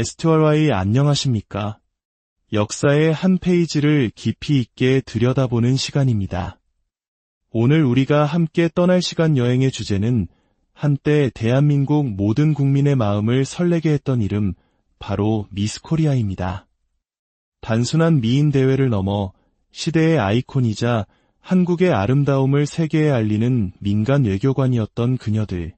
STY 안녕하십니까? 역사의 한 페이지를 깊이 있게 들여다보는 시간입니다. 오늘 우리가 함께 떠날 시간 여행의 주제는 한때 대한민국 모든 국민의 마음을 설레게 했던 이름, 바로 미스 코리아입니다. 단순한 미인 대회를 넘어 시대의 아이콘이자 한국의 아름다움을 세계에 알리는 민간 외교관이었던 그녀들.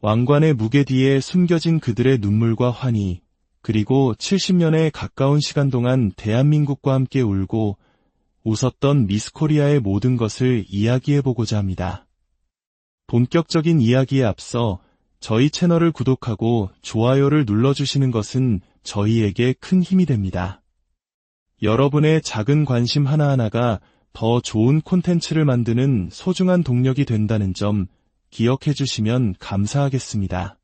왕관의 무게 뒤에 숨겨진 그들의 눈물과 환희, 그리고 70년에 가까운 시간 동안 대한민국과 함께 울고 웃었던 미스 코리아의 모든 것을 이야기해보고자 합니다. 본격적인 이야기에 앞서 저희 채널을 구독하고 좋아요를 눌러주시는 것은 저희에게 큰 힘이 됩니다. 여러분의 작은 관심 하나하나가 더 좋은 콘텐츠를 만드는 소중한 동력이 된다는 점 기억해 주시면 감사하겠습니다.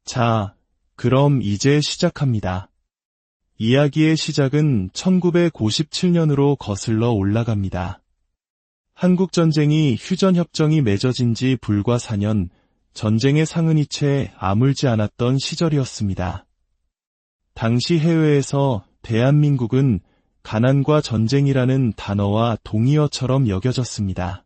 자, 그럼 이제 시작합니다. 이야기의 시작은 1957년으로 거슬러 올라갑니다. 한국전쟁이 휴전협정이 맺어진 지 불과 4년, 전쟁의 상흔이 채 아물지 않았던 시절이었습니다. 당시 해외에서 대한민국은 가난과 전쟁이라는 단어와 동의어처럼 여겨졌습니다.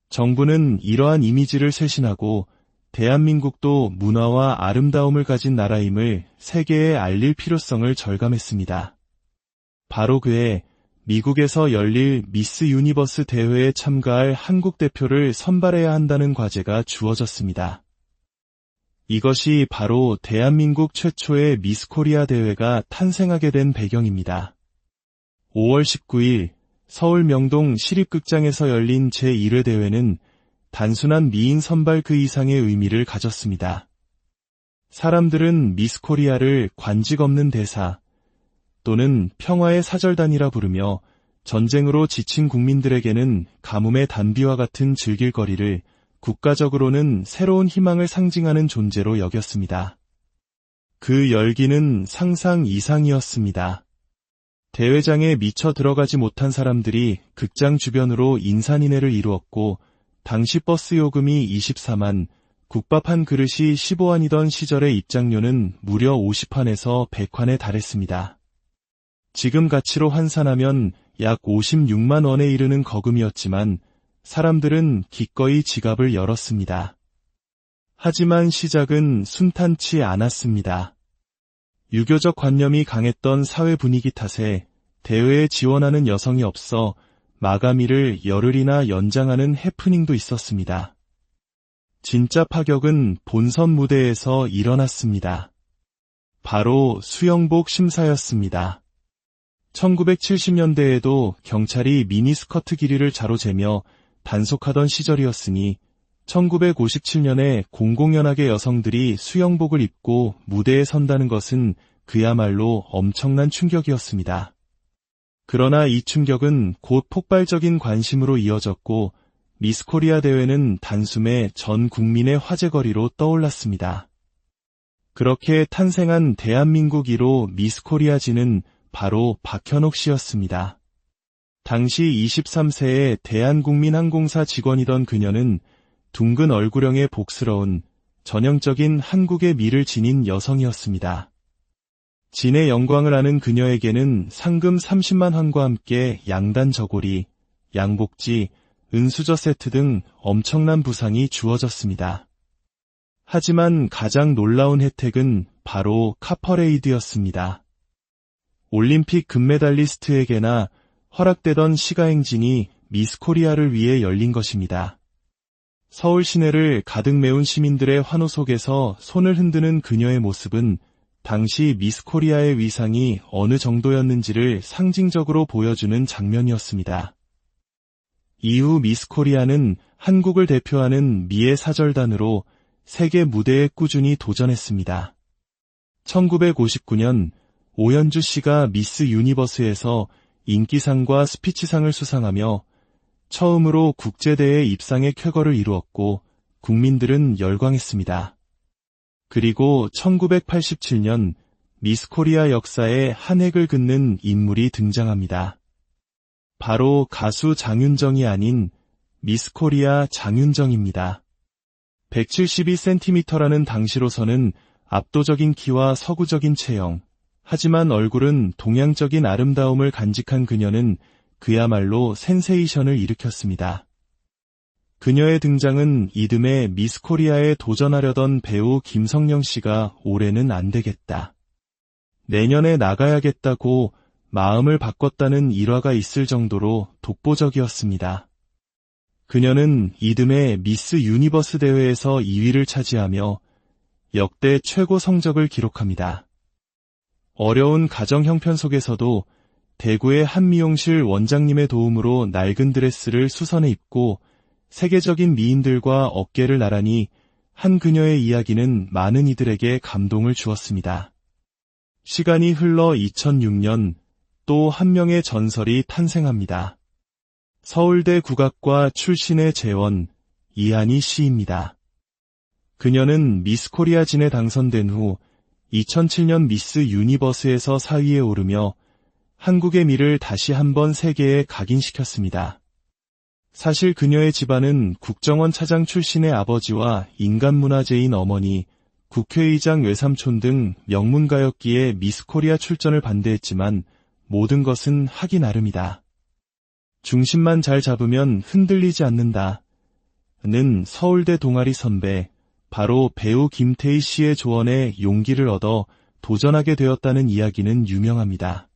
정부는 이러한 이미지를 쇄신하고 대한민국도 문화와 아름다움을 가진 나라임을 세계에 알릴 필요성을 절감했습니다. 바로 그해 미국에서 열릴 미스 유니버스 대회에 참가할 한국 대표를 선발해야 한다는 과제가 주어졌습니다. 이것이 바로 대한민국 최초의 미스 코리아 대회가 탄생하게 된 배경입니다. 5월 19일 서울 명동 시립극장에서 열린 제1회 대회는 단순한 미인 선발 그 이상의 의미를 가졌습니다. 사람들은 미스 코리아를 관직 없는 대사 또는 평화의 사절단이라 부르며 전쟁으로 지친 국민들에게는 가뭄의 단비와 같은 즐길거리를, 국가적으로는 새로운 희망을 상징하는 존재로 여겼습니다. 그 열기는 상상 이상이었습니다. 대회장에 미처 들어가지 못한 사람들이 극장 주변으로 인산인해를 이루었고 당시 버스 요금이 24만, 국밥 한 그릇이 15안이던 시절의 입장료는 무려 50환에서 100환에 달했습니다. 지금 가치로 환산하면 약 56만 원에 이르는 거금이었지만 사람들은 기꺼이 지갑을 열었습니다. 하지만 시작은 순탄치 않았습니다. 유교적 관념이 강했던 사회 분위기 탓에 대회에 지원하는 여성이 없어 마감일을 열흘이나 연장하는 해프닝도 있었습니다. 진짜 파격은 본선 무대에서 일어났습니다. 바로 수영복 심사였습니다. 1970년대에도 경찰이 미니스커트 길이를 자로재며 단속하던 시절이었으니 1957년에 공공연하게 여성들이 수영복을 입고 무대에 선다는 것은 그야말로 엄청난 충격이었습니다. 그러나 이 충격은 곧 폭발적인 관심으로 이어졌고 미스 코리아 대회는 단숨에 전 국민의 화제거리로 떠올랐습니다. 그렇게 탄생한 대한민국 1호 미스 코리아진은 바로 박현옥 씨였습니다. 당시 23세의 대한국민항공사 직원이던 그녀는 둥근 얼굴형의 복스러운 전형적인 한국의 미를 지닌 여성이었습니다. 진의 영광을 아는 그녀에게는 상금 30만 환과 함께 양단 저고리, 양복지, 은수저 세트 등 엄청난 부상이 주어졌습니다. 하지만 가장 놀라운 혜택은 바로 카퍼레이드였습니다. 올림픽 금메달리스트에게나 허락되던 시가행진이 미스 코리아를 위해 열린 것입니다. 서울 시내를 가득 메운 시민들의 환호 속에서 손을 흔드는 그녀의 모습은 당시 미스 코리아의 위상이 어느 정도였는지를 상징적으로 보여주는 장면이었습니다. 이후 미스 코리아는 한국을 대표하는 미의 사절단으로 세계 무대에 꾸준히 도전했습니다. 1959년 오현주 씨가 미스 유니버스에서 인기상과 스피치상을 수상하며 처음으로 국제대회 입상의 쾌거를 이루었고 국민들은 열광했습니다. 그리고 1987년 미스 코리아 역사에 한 획을 긋는 인물이 등장합니다. 바로 가수 장윤정이 아닌 미스 코리아 장윤정입니다. 172cm라는 당시로서는 압도적인 키와 서구적인 체형, 하지만 얼굴은 동양적인 아름다움을 간직한 그녀는 그야말로 센세이션을 일으켰습니다. 그녀의 등장은 이듬해 미스 코리아에 도전하려던 배우 김성령 씨가 올해는 안 되겠다, 내년에 나가야겠다고 마음을 바꿨다는 일화가 있을 정도로 독보적이었습니다. 그녀는 이듬해 미스 유니버스 대회에서 2위를 차지하며 역대 최고 성적을 기록합니다. 어려운 가정 형편 속에서도 대구의 한 미용실 원장님의 도움으로 낡은 드레스를 수선해 입고 세계적인 미인들과 어깨를 나란히 한 그녀의 이야기는 많은 이들에게 감동을 주었습니다. 시간이 흘러 2006년 또 한 명의 전설이 탄생합니다. 서울대 국악과 출신의 재원, 이한희 씨입니다. 그녀는 미스 코리아진에 당선된 후 2007년 미스 유니버스에서 4위에 오르며 한국의 미를 다시 한번 세계에 각인시켰습니다. 사실 그녀의 집안은 국정원 차장 출신의 아버지와 인간문화재인 어머니, 국회의장 외삼촌 등 명문가였기에 미스 코리아 출전을 반대했지만 모든 것은 하기 나름이다. 중심만 잘 잡으면 흔들리지 않는다. 는 서울대 동아리 선배, 바로 배우 김태희 씨의 조언에 용기를 얻어 도전하게 되었다는 이야기는 유명합니다.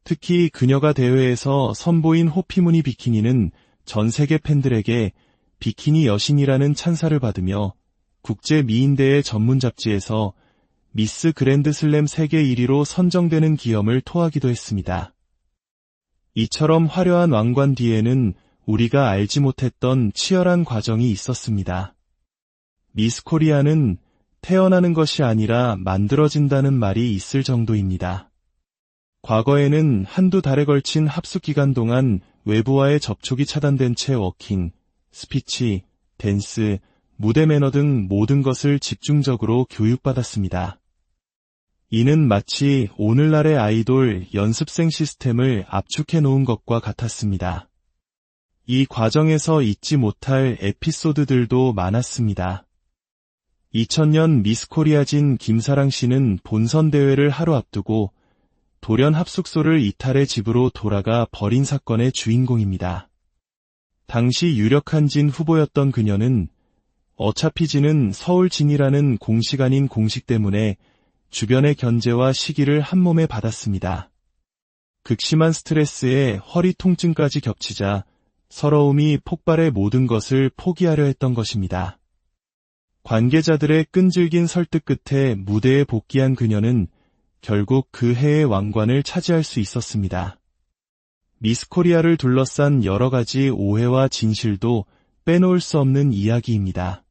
특히 그녀가 대회에서 선보인 호피무늬 비키니는 전 세계 팬들에게 비키니 여신이라는 찬사를 받으며 국제 미인대회 전문 잡지에서 미스 그랜드슬램 세계 1위로 선정되는 기염을 토하기도 했습니다. 이처럼 화려한 왕관 뒤에는 우리가 알지 못했던 치열한 과정이 있었습니다. 미스 코리아는 태어나는 것이 아니라 만들어진다는 말이 있을 정도입니다. 과거에는 한두 달에 걸친 합숙 기간 동안 외부와의 접촉이 차단된 채 워킹, 스피치, 댄스, 무대 매너 등 모든 것을 집중적으로 교육받았습니다. 이는 마치 오늘날의 아이돌 연습생 시스템을 압축해 놓은 것과 같았습니다. 이 과정에서 잊지 못할 에피소드들도 많았습니다. 2000년 미스 코리아진 김사랑 씨는 본선 대회를 하루 앞두고 돌연 합숙소를 이탈해 집으로 돌아가 버린 사건의 주인공입니다. 당시 유력한 진 후보였던 그녀는 어차피 진은 서울 진이라는 공식 아닌 공식 때문에 주변의 견제와 시기를 한몸에 받았습니다. 극심한 스트레스에 허리 통증까지 겹치자 서러움이 폭발해 모든 것을 포기하려 했던 것입니다. 관계자들의 끈질긴 설득 끝에 무대에 복귀한 그녀는 결국 그 해의 왕관을 차지할 수 있었습니다. 미스 코리아를 둘러싼 여러 가지 오해와 진실도 빼놓을 수 없는 이야기입니다.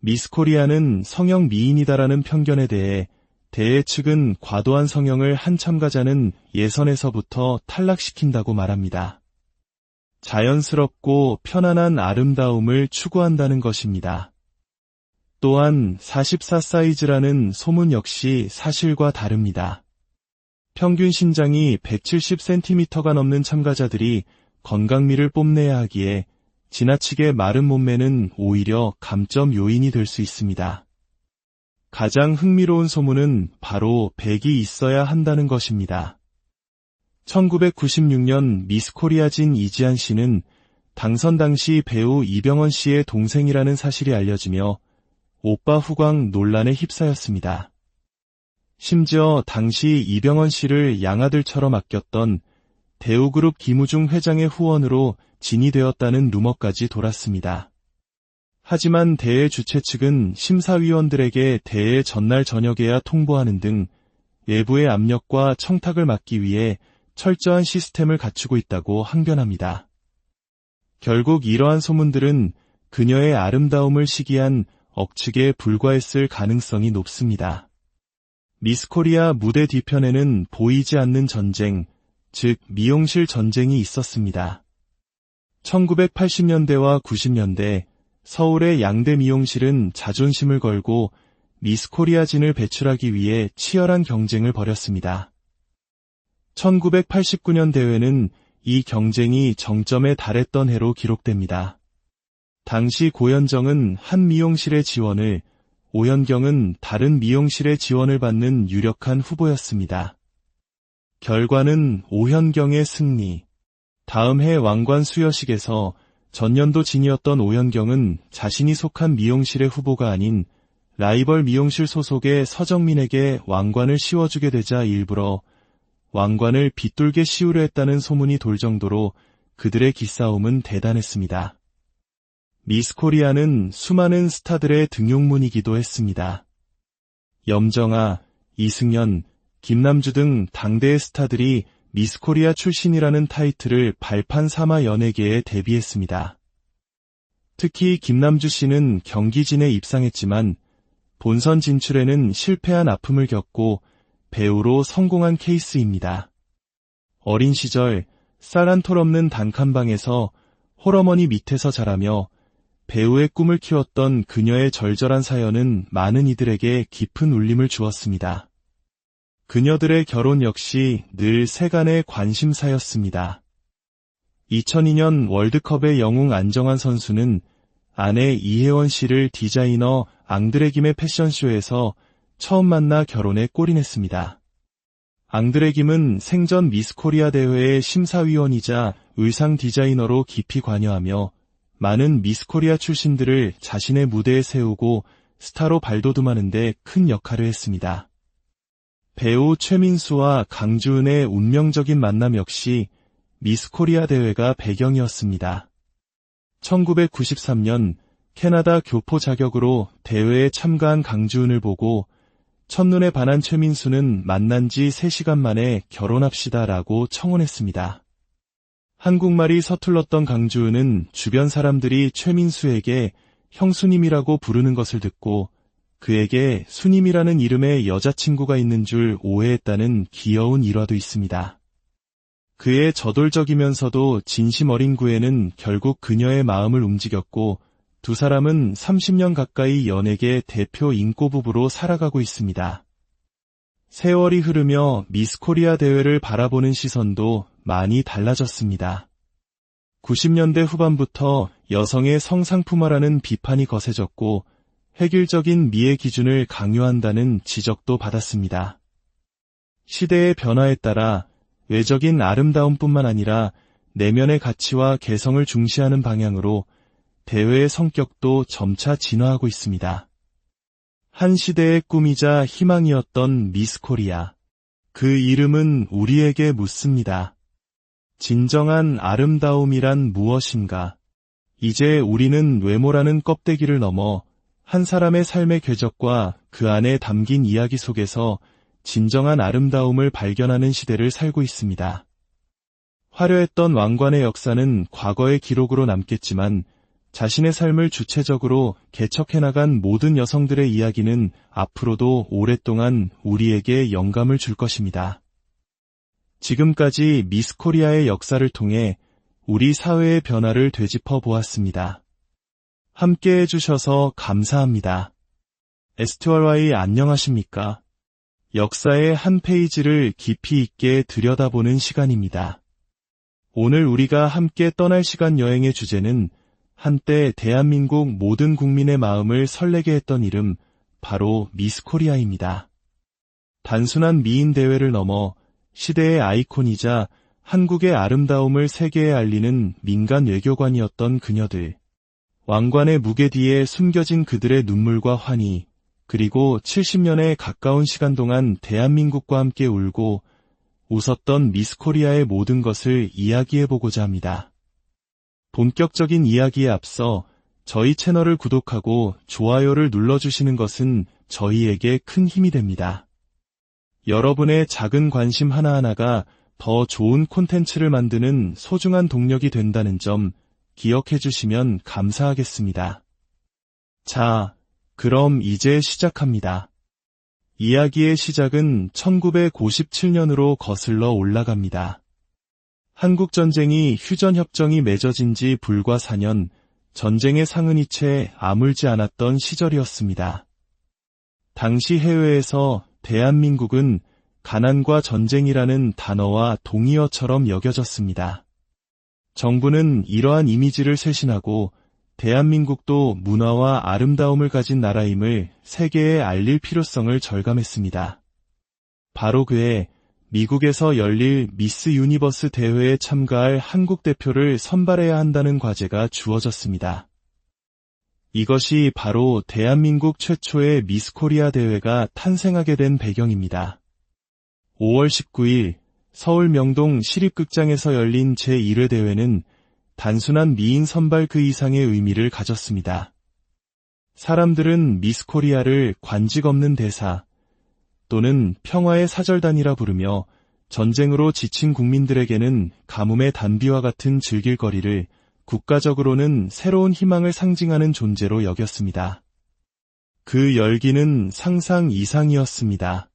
미스 코리아는 성형 미인이다라는 편견에 대해 대회 측은 과도한 성형을 한 참가자는 예선에서부터 탈락시킨다고 말합니다. 자연스럽고 편안한 아름다움을 추구한다는 것입니다. 또한 44 사이즈라는 소문 역시 사실과 다릅니다. 평균 신장이 170cm가 넘는 참가자들이 건강미를 뽐내야 하기에 지나치게 마른 몸매는 오히려 감점 요인이 될 수 있습니다. 가장 흥미로운 소문은 바로 100이 있어야 한다는 것입니다. 1996년 미스 코리아진 이지한 씨는 당선 당시 배우 이병헌 씨의 동생이라는 사실이 알려지며 오빠 후광 논란에 휩싸였습니다. 심지어 당시 이병헌 씨를 양아들처럼 아꼈던 대우그룹 김우중 회장의 후원으로 진이 되었다는 루머까지 돌았습니다. 하지만 대회 주최 측은 심사위원들에게 대회 전날 저녁에야 통보하는 등 외부의 압력과 청탁을 막기 위해 철저한 시스템을 갖추고 있다고 항변합니다. 결국 이러한 소문들은 그녀의 아름다움을 시기한 억측에 불과했을 가능성이 높습니다. 미스 코리아 무대 뒤편에는 보이지 않는 전쟁, 즉 미용실 전쟁이 있었습니다. 1980년대와 90년대 서울의 양대 미용실은 자존심을 걸고 미스 코리아진을 배출하기 위해 치열한 경쟁을 벌였습니다. 1989년 대회는 이 경쟁이 정점에 달했던 해로 기록됩니다. 당시 고현정은 한 미용실의 지원을 오현경은 다른 미용실의 지원을 받는 유력한 후보였습니다. 결과는 오현경의 승리. 다음 해 왕관 수여식에서 전년도 진이었던 오현경은 자신이 속한 미용실의 후보가 아닌 라이벌 미용실 소속의 서정민에게 왕관을 씌워주게 되자 일부러 왕관을 빗돌게 씌우려 했다는 소문이 돌 정도로 그들의 기싸움은 대단했습니다. 미스코리아는 수많은 스타들의 등용문이기도 했습니다. 염정아, 이승연, 김남주 등 당대의 스타들이 미스코리아 출신이라는 타이틀을 발판 삼아 연예계에 데뷔했습니다. 특히 김남주 씨는 경기진에 입상했지만 본선 진출에는 실패한 아픔을 겪고 배우로 성공한 케이스입니다. 어린 시절 쌀 한 톨 없는 단칸방에서 홀어머니 밑에서 자라며 배우의 꿈을 키웠던 그녀의 절절한 사연은 많은 이들에게 깊은 울림을 주었습니다. 그녀들의 결혼 역시 늘 세간의 관심사였습니다. 2002년 월드컵의 영웅 안정환 선수는 아내 이혜원 씨를 디자이너 앙드레김의 패션쇼에서 처음 만나 결혼에 골인했습니다. 앙드레김은 생전 미스코리아 대회의 심사위원이자 의상 디자이너로 깊이 관여하며 많은 미스코리아 출신들을 자신의 무대에 세우고 스타로 발돋움하는 데 큰 역할을 했습니다. 배우 최민수와 강주은의 운명적인 만남 역시 미스코리아 대회가 배경이었습니다. 1993년 캐나다 교포 자격으로 대회에 참가한 강주은을 보고 첫눈에 반한 최민수는 만난 지 3시간 만에 결혼합시다라고 청혼했습니다. 한국말이 서툴렀던 강주은은 주변 사람들이 최민수에게 형수님이라고 부르는 것을 듣고 그에게 수님이라는 이름의 여자친구가 있는 줄 오해했다는 귀여운 일화도 있습니다. 그의 저돌적이면서도 진심 어린 구애는 결국 그녀의 마음을 움직였고 두 사람은 30년 가까이 연예계 대표 인꼬 부부로 살아가고 있습니다. 세월이 흐르며 미스코리아 대회를 바라보는 시선도 많이 달라졌습니다. 90년대 후반부터 여성의 성상품화라는 비판이 거세졌고 획일적인 미의 기준을 강요한다는 지적도 받았습니다. 시대의 변화에 따라 외적인 아름다움뿐만 아니라 내면의 가치와 개성을 중시하는 방향으로 대회의 성격도 점차 진화하고 있습니다. 한 시대의 꿈이자 희망이었던 미스코리아. 그 이름은 우리에게 묻습니다. 진정한 아름다움이란 무엇인가? 이제 우리는 외모라는 껍데기를 넘어 한 사람의 삶의 궤적과 그 안에 담긴 이야기 속에서 진정한 아름다움을 발견하는 시대를 살고 있습니다. 화려했던 왕관의 역사는 과거의 기록으로 남겠지만 자신의 삶을 주체적으로 개척해나간 모든 여성들의 이야기는 앞으로도 오랫동안 우리에게 영감을 줄 것입니다. 지금까지 미스코리아의 역사를 통해 우리 사회의 변화를 되짚어 보았습니다. 함께 해주셔서 감사합니다. STRY 안녕하십니까? 역사의 한 페이지를 깊이 있게 들여다보는 시간입니다. 오늘 우리가 함께 떠날 시간 여행의 주제는 한때 대한민국 모든 국민의 마음을 설레게 했던 이름, 바로 미스코리아입니다. 단순한 미인 대회를 넘어 시대의 아이콘이자 한국의 아름다움을 세계에 알리는 민간 외교관이었던 그녀들. 왕관의 무게 뒤에 숨겨진 그들의 눈물과 환희, 그리고 70년에 가까운 시간 동안 대한민국과 함께 울고 웃었던 미스코리아의 모든 것을 이야기해보고자 합니다. 본격적인 이야기에 앞서 저희 채널을 구독하고 좋아요를 눌러주시는 것은 저희에게 큰 힘이 됩니다. 여러분의 작은 관심 하나하나가 더 좋은 콘텐츠를 만드는 소중한 동력이 된다는 점 기억해 주시면 감사하겠습니다. 자, 그럼 이제 시작합니다. 이야기의 시작은 1957년으로 거슬러 올라갑니다. 한국전쟁이 휴전협정이 맺어진 지 불과 4년, 전쟁의 상흔이 채 아물지 않았던 시절이었습니다. 당시 해외에서 대한민국은 가난과 전쟁이라는 단어와 동의어처럼 여겨졌습니다. 정부는 이러한 이미지를 쇄신하고 대한민국도 문화와 아름다움을 가진 나라임을 세계에 알릴 필요성을 절감했습니다. 바로 그해 미국에서 열릴 미스 유니버스 대회에 참가할 한국 대표를 선발해야 한다는 과제가 주어졌습니다. 이것이 바로 대한민국 최초의 미스 코리아 대회가 탄생하게 된 배경입니다. 5월 19일 서울 명동 시립극장에서 열린 제1회 대회는 단순한 미인 선발 그 이상의 의미를 가졌습니다. 사람들은 미스 코리아를 관직 없는 대사 또는 평화의 사절단이라 부르며 전쟁으로 지친 국민들에게는 가뭄의 단비와 같은 즐길거리를, 국가적으로는 새로운 희망을 상징하는 존재로 여겼습니다. 그 열기는 상상 이상이었습니다.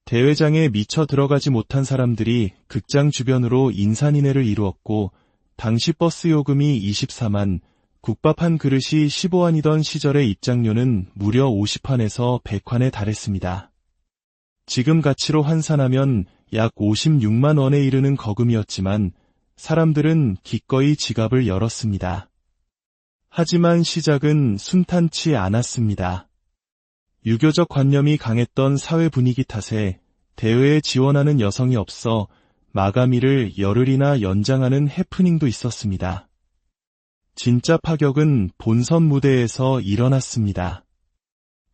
대회장에 미처 들어가지 못한 사람들이 극장 주변으로 인산인해를 이루었고, 당시 버스 요금이 24만, 국밥 한 그릇이 15안이던 시절의 입장료는 무려 50환에서 100환에 달했습니다. 지금 가치로 환산하면 약 56만 원에 이르는 거금이었지만 사람들은 기꺼이 지갑을 열었습니다. 하지만 시작은 순탄치 않았습니다. 유교적 관념이 강했던 사회 분위기 탓에 대회에 지원하는 여성이 없어 마감일을 열흘이나 연장하는 해프닝도 있었습니다. 진짜 파격은 본선 무대에서 일어났습니다.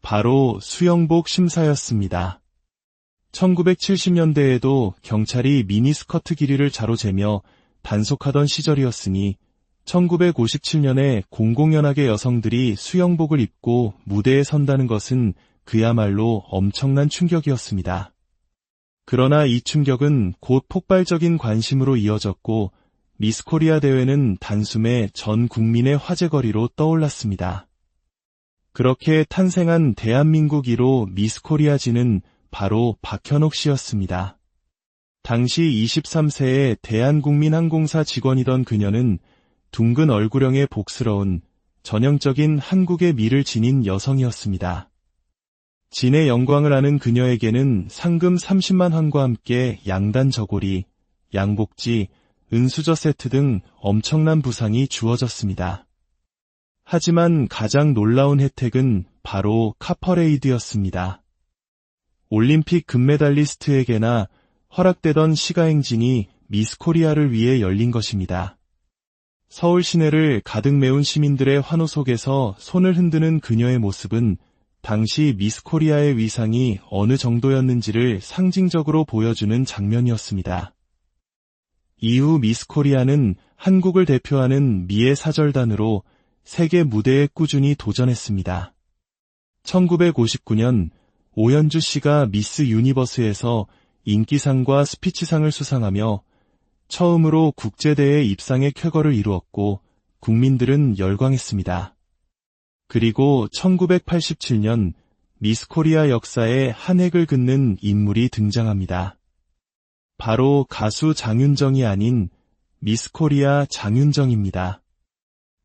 바로 수영복 심사였습니다. 1970년대에도 경찰이 미니스커트 길이를 자로 재며 단속하던 시절이었으니 1957년에 공공연하게 여성들이 수영복을 입고 무대에 선다는 것은 그야말로 엄청난 충격이었습니다. 그러나 이 충격은 곧 폭발적인 관심으로 이어졌고 미스 코리아 대회는 단숨에 전 국민의 화제거리로 떠올랐습니다. 그렇게 탄생한 대한민국 1호 미스 코리아진은 바로 박현옥 씨였습니다. 당시 23세의 대한국민항공사 직원이던 그녀는 둥근 얼굴형의 복스러운 전형적인 한국의 미를 지닌 여성이었습니다. 진의 영광을 아는 그녀에게는 상금 30만 환과 함께 양단 저고리, 양복지, 은수저 세트 등 엄청난 부상이 주어졌습니다. 하지만 가장 놀라운 혜택은 바로 카퍼레이드였습니다. 올림픽 금메달리스트에게나 허락되던 시가행진이 미스 코리아를 위해 열린 것입니다. 서울 시내를 가득 메운 시민들의 환호 속에서 손을 흔드는 그녀의 모습은 당시 미스 코리아의 위상이 어느 정도였는지를 상징적으로 보여주는 장면이었습니다. 이후 미스 코리아는 한국을 대표하는 미의 사절단으로 세계 무대에 꾸준히 도전했습니다. 1959년 오현주 씨가 미스 유니버스에서 인기상과 스피치상을 수상하며 처음으로 국제대회 입상의 쾌거를 이루었고 국민들은 열광했습니다. 그리고 1987년 미스 코리아 역사에 한 획을 긋는 인물이 등장합니다. 바로 가수 장윤정이 아닌 미스 코리아 장윤정입니다.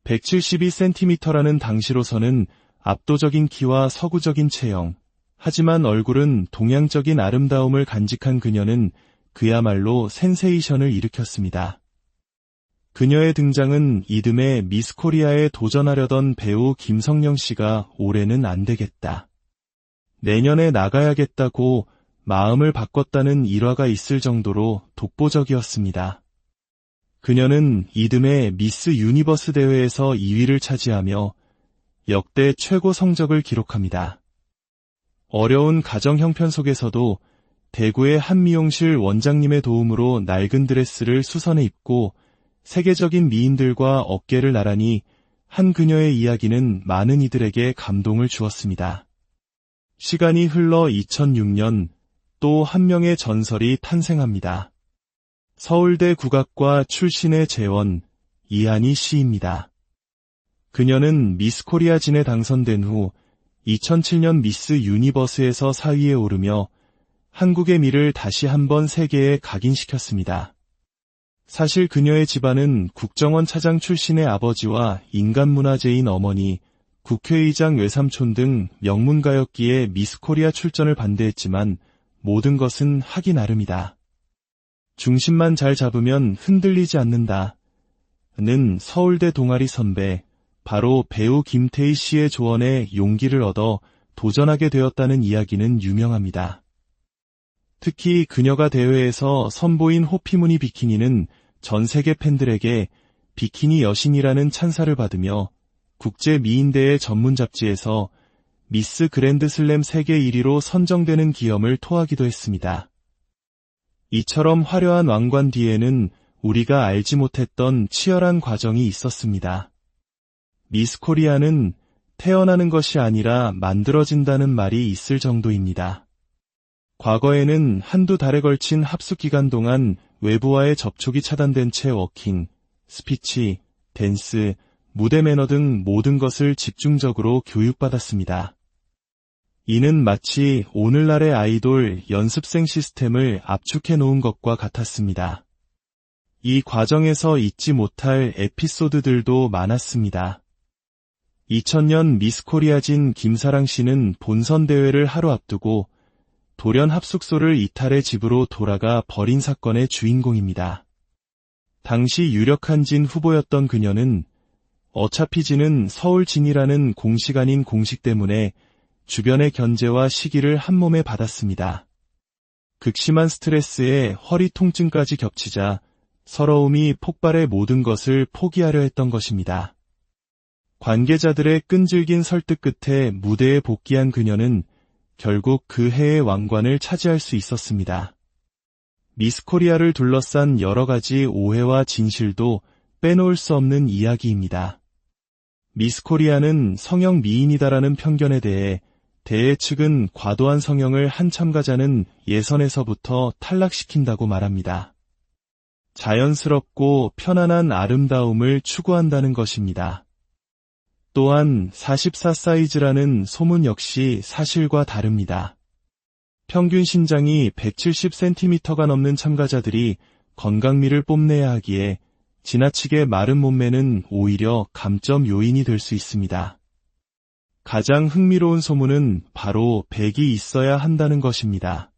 172cm라는 당시로서는 압도적인 키와 서구적인 체형, 하지만 얼굴은 동양적인 아름다움을 간직한 그녀는 그야말로 센세이션을 일으켰습니다. 그녀의 등장은 이듬해 미스 코리아에 도전하려던 배우 김성령 씨가 올해는 안 되겠다, 내년에 나가야겠다고 마음을 바꿨다는 일화가 있을 정도로 독보적이었습니다. 그녀는 이듬해 미스 유니버스 대회에서 2위를 차지하며 역대 최고 성적을 기록합니다. 어려운 가정 형편 속에서도 대구의 한 미용실 원장님의 도움으로 낡은 드레스를 수선해 입고 세계적인 미인들과 어깨를 나란히 한 그녀의 이야기는 많은 이들에게 감동을 주었습니다. 시간이 흘러 2006년 또 한 명의 전설이 탄생합니다. 서울대 국악과 출신의 재원, 이한희 씨입니다. 그녀는 미스 코리아 진에 당선된 후 2007년 미스 유니버스에서 4위에 오르며 한국의 미를 다시 한번 세계에 각인시켰습니다. 사실 그녀의 집안은 국정원 차장 출신의 아버지와 인간문화재인 어머니, 국회의장 외삼촌 등 명문가였기에 미스 코리아 출전을 반대했지만 모든 것은 하기 나름이다. 중심만 잘 잡으면 흔들리지 않는다. 는 서울대 동아리 선배, 바로 배우 김태희 씨의 조언에 용기를 얻어 도전하게 되었다는 이야기는 유명합니다. 특히 그녀가 대회에서 선보인 호피무늬 비키니는 전 세계 팬들에게 비키니 여신이라는 찬사를 받으며 국제 미인대회 전문 잡지에서 미스 그랜드슬램 세계 1위로 선정되는 기염을 토하기도 했습니다. 이처럼 화려한 왕관 뒤에는 우리가 알지 못했던 치열한 과정이 있었습니다. 미스 코리아는 태어나는 것이 아니라 만들어진다는 말이 있을 정도입니다. 과거에는 한두 달에 걸친 합숙 기간 동안 외부와의 접촉이 차단된 채 워킹, 스피치, 댄스, 무대 매너 등 모든 것을 집중적으로 교육받았습니다. 이는 마치 오늘날의 아이돌 연습생 시스템을 압축해 놓은 것과 같았습니다. 이 과정에서 잊지 못할 에피소드들도 많았습니다. 2000년 미스 코리아진 김사랑 씨는 본선 대회를 하루 앞두고 돌연 합숙소를 이탈해 집으로 돌아가 버린 사건의 주인공입니다. 당시 유력한 진 후보였던 그녀는 어차피 진은 서울 진이라는 공식 아닌 공식 때문에 주변의 견제와 시기를 한몸에 받았습니다. 극심한 스트레스에 허리 통증까지 겹치자 서러움이 폭발해 모든 것을 포기하려 했던 것입니다. 관계자들의 끈질긴 설득 끝에 무대에 복귀한 그녀는 결국 그 해의 왕관을 차지할 수 있었습니다. 미스 코리아를 둘러싼 여러 가지 오해와 진실도 빼놓을 수 없는 이야기입니다. 미스 코리아는 성형 미인이다라는 편견에 대해 대회 측은 과도한 성형을 한 참가자는 예선에서부터 탈락시킨다고 말합니다. 자연스럽고 편안한 아름다움을 추구한다는 것입니다. 또한 44 사이즈라는 소문 역시 사실과 다릅니다. 평균 신장이 170cm가 넘는 참가자들이 건강미를 뽐내야 하기에 지나치게 마른 몸매는 오히려 감점 요인이 될 수 있습니다. 가장 흥미로운 소문은 바로 100이 있어야 한다는 것입니다.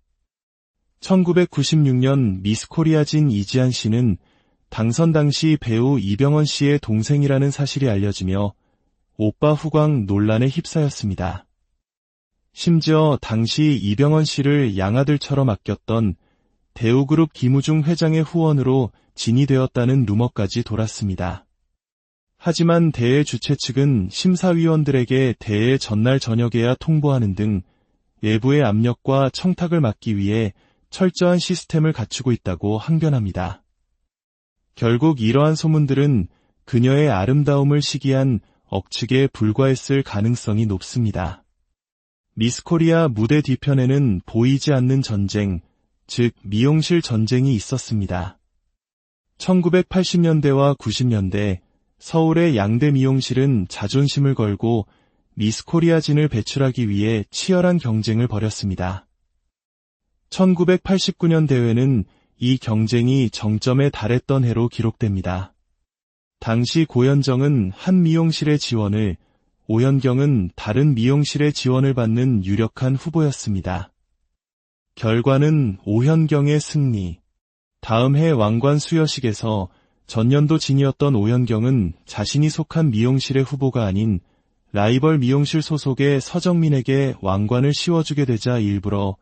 1996년 미스 코리아진 이지한 씨는 당선 당시 배우 이병헌 씨의 동생이라는 사실이 알려지며 오빠 후광 논란에 휩싸였습니다. 심지어 당시 이병헌 씨를 양아들처럼 아꼈던 대우그룹 김우중 회장의 후원으로 진이 되었다는 루머까지 돌았습니다. 하지만 대회 주최 측은 심사위원들에게 대회 전날 저녁에야 통보하는 등 외부의 압력과 청탁을 막기 위해 철저한 시스템을 갖추고 있다고 항변합니다. 결국 이러한 소문들은 그녀의 아름다움을 시기한 억측에 불과했을 가능성이 높습니다. 미스 코리아 무대 뒤편에는 보이지 않는 전쟁, 즉 미용실 전쟁이 있었습니다. 1980년대와 90년대 서울의 양대 미용실은 자존심을 걸고 미스 코리아 진을 배출하기 위해 치열한 경쟁을 벌였습니다. 1989년 대회는 이 경쟁이 정점에 달했던 해로 기록됩니다. 당시 고현정은 한 미용실의 지원을, 오현경은 다른 미용실의 지원을 받는 유력한 후보였습니다. 결과는 오현경의 승리. 다음 해 왕관 수여식에서 전년도 진이었던 오현경은 자신이 속한 미용실의 후보가 아닌 라이벌 미용실 소속의 서정민에게 왕관을 씌워주게 되자 일부러